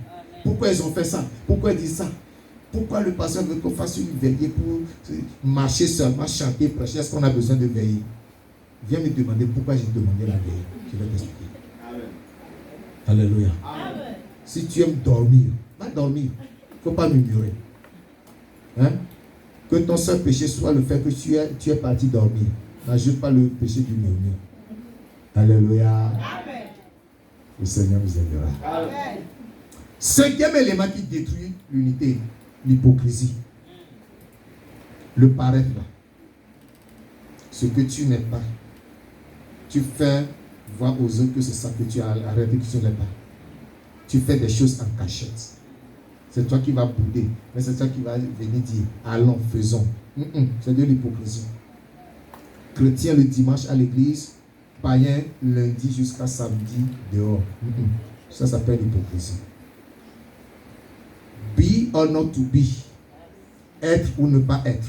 Pourquoi ils ont fait ça? Pourquoi ils disent ça? Pourquoi le pasteur veut qu'on fasse une veillée pour marcher seulement, chanter, prêcher? Est-ce qu'on a besoin de veiller? Viens me demander pourquoi j'ai demandé la veille. Je vais t'expliquer. Alléluia. Amen. Si tu aimes dormir, va dormir. Il ne faut pas murmurer. Hein? Que ton seul péché soit le fait que tu es parti dormir. N'ajoute pas le péché du murmure. Alléluia. Amen. Le Seigneur nous aidera. Amen. Cinquième élément qui détruit l'unité, l'hypocrisie. Le paraître là. Ce que tu n'es pas. Tu fais voir aux autres que c'est ça que tu as arrêté, que tu n'es pas. Tu fais des choses en cachette. C'est toi qui vas bouder. Mais c'est toi qui vas venir dire, allons, faisons. C'est de l'hypocrisie. Chrétien le dimanche à l'église, païen lundi jusqu'à samedi dehors. Ça s'appelle l'hypocrisie. Be or not to be. Être ou ne pas être.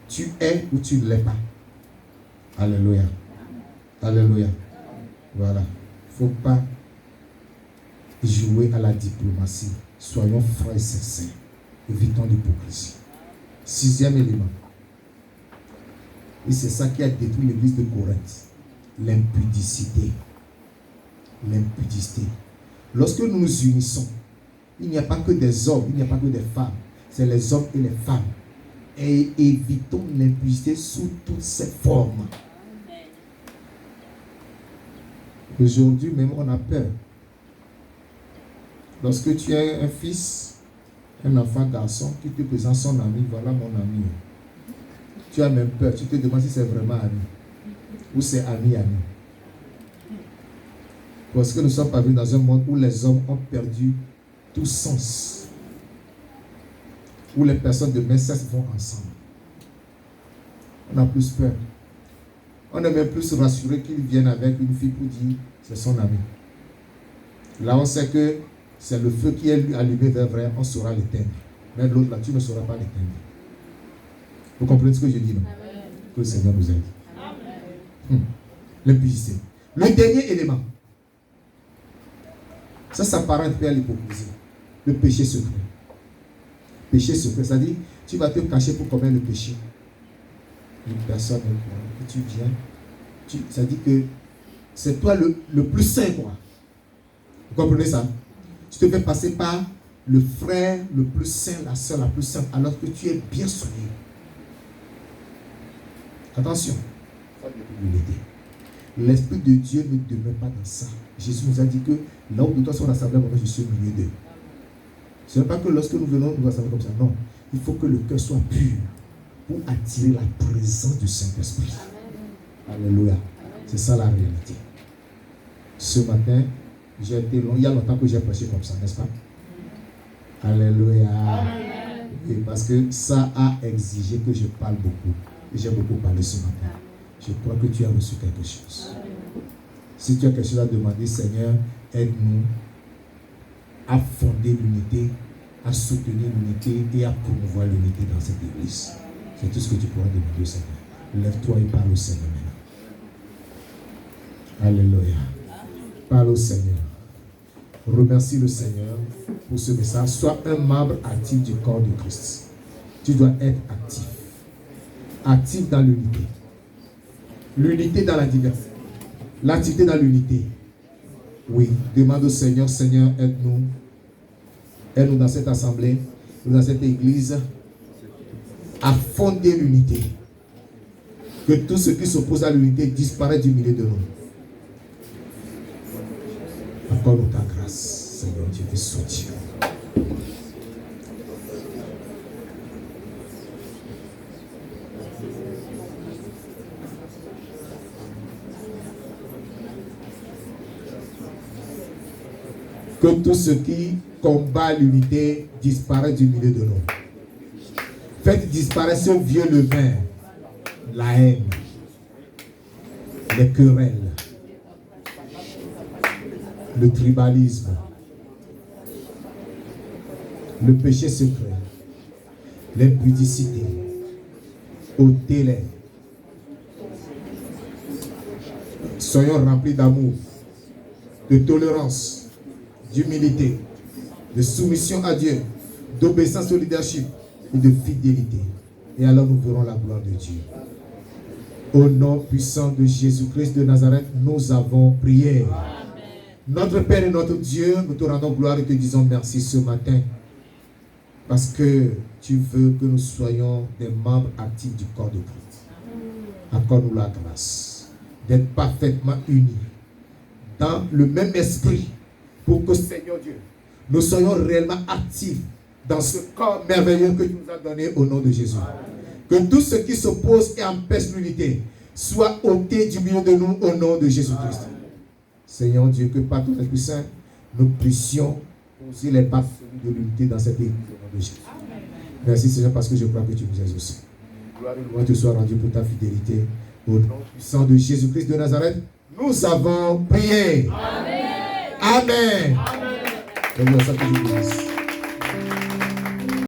Tu es ou tu ne l'es pas. Alléluia. Alléluia. Voilà. Il ne faut pas jouer à la diplomatie. Soyons frères et sincères. Évitons l'hypocrisie. Sixième élément. Et c'est ça qui a détruit l'église de Corinthe. L'impudicité. L'impudicité. Lorsque nous nous unissons, il n'y a pas que des hommes, il n'y a pas que des femmes. C'est les hommes et les femmes. Et évitons l'impudicité sous toutes ses formes. Aujourd'hui, même on a peur. Lorsque tu as un fils, un enfant garçon, qui te présente son ami, voilà mon ami. Tu as même peur, tu te demandes si c'est vraiment ami. Ou c'est ami. Parce que nous sommes parvenus dans un monde où les hommes ont perdu tout sens. Où les personnes de même sexe vont ensemble. On a plus peur. On est même plus rassuré qu'ils viennent avec une fille pour dire c'est son ami. Là on sait que c'est le feu qui est allumé vers vrai, on saura l'éteindre. Mais l'autre là, tu ne sauras pas l'éteindre. Vous comprenez ce que je dis, non? Amen. Que le Seigneur nous aide. L'impudicité. Le dernier élément. Ça s'apparente à l'hypocrisie. Le péché secret. Péché secret, c'est-à-dire, tu vas te cacher pour commettre le péché. Une personne, que tu viens, ça dit que c'est toi le plus saint, quoi. Vous comprenez ça? Tu te fais passer par le frère le plus saint, la soeur la plus sainte, alors que tu es bien soigné. Attention, l'Esprit de Dieu ne demeure pas dans ça. Jésus nous a dit que là où nous sommes rassemblés, je suis au milieu d'eux. Ce n'est pas que lorsque nous venons nous rassembler comme ça, non. Il faut que le cœur soit pur pour attirer la présence du Saint-Esprit. Alléluia. C'est ça la réalité. Ce matin, j'ai été long. Il y a longtemps que j'ai prêché comme ça, n'est-ce pas? Alléluia. Amen. Et parce que ça a exigé que je parle beaucoup. Et j'ai beaucoup parlé ce matin. Je crois que tu as reçu quelque chose. Si tu as quelque chose à demander, Seigneur, aide-nous à fonder l'unité, à soutenir l'unité et à promouvoir l'unité dans cette église. C'est tout ce que tu pourras demander au Seigneur. Lève-toi et parle au Seigneur maintenant. Alléluia. Parle au Seigneur. Remercie le Seigneur pour ce message. Sois un membre actif du corps de Christ. Tu dois être actif. Actif dans l'unité. L'unité dans la diversité. L'activité dans l'unité. Oui, demande au Seigneur, Seigneur, aide-nous. Aide-nous dans cette assemblée, dans cette église, à fonder l'unité. Que tout ce qui s'oppose à l'unité disparaisse du milieu de nous. Accorde-nous ta grâce, Seigneur, Dieu te soutient. Que tout ce qui combat l'unité disparaisse du milieu de nous. Faites disparaître ce vieux levain, la haine, les querelles, le tribalisme, le péché secret, l'impudicité, ôtez-les. Soyons remplis d'amour, de tolérance, d'humilité, de soumission à Dieu, d'obéissance au leadership et de fidélité. Et alors nous verrons la gloire de Dieu. Au nom puissant de Jésus-Christ de Nazareth, nous avons prié. Amen. Notre Père et notre Dieu, nous te rendons gloire et te disons merci ce matin. Parce que tu veux que nous soyons des membres actifs du corps de Christ. Accorde-nous la grâce d'être parfaitement unis dans le même esprit. Pour que, Seigneur Dieu, nous soyons réellement actifs dans ce corps merveilleux que tu nous as donné au nom de Jésus. Que tout ce qui s'oppose et empêche l'unité soit ôté du milieu de nous au nom de Jésus-Christ. Seigneur Dieu, que par ton Esprit Saint, nous puissions poser les pas de l'unité dans cette église au nom de Jésus. Merci Seigneur parce que je crois que tu nous aides aussi. Gloire et louange te soit rendue pour ta fidélité. Au nom puissant de Jésus-Christ de Nazareth, nous avons prié. Amen. Amen. Amen.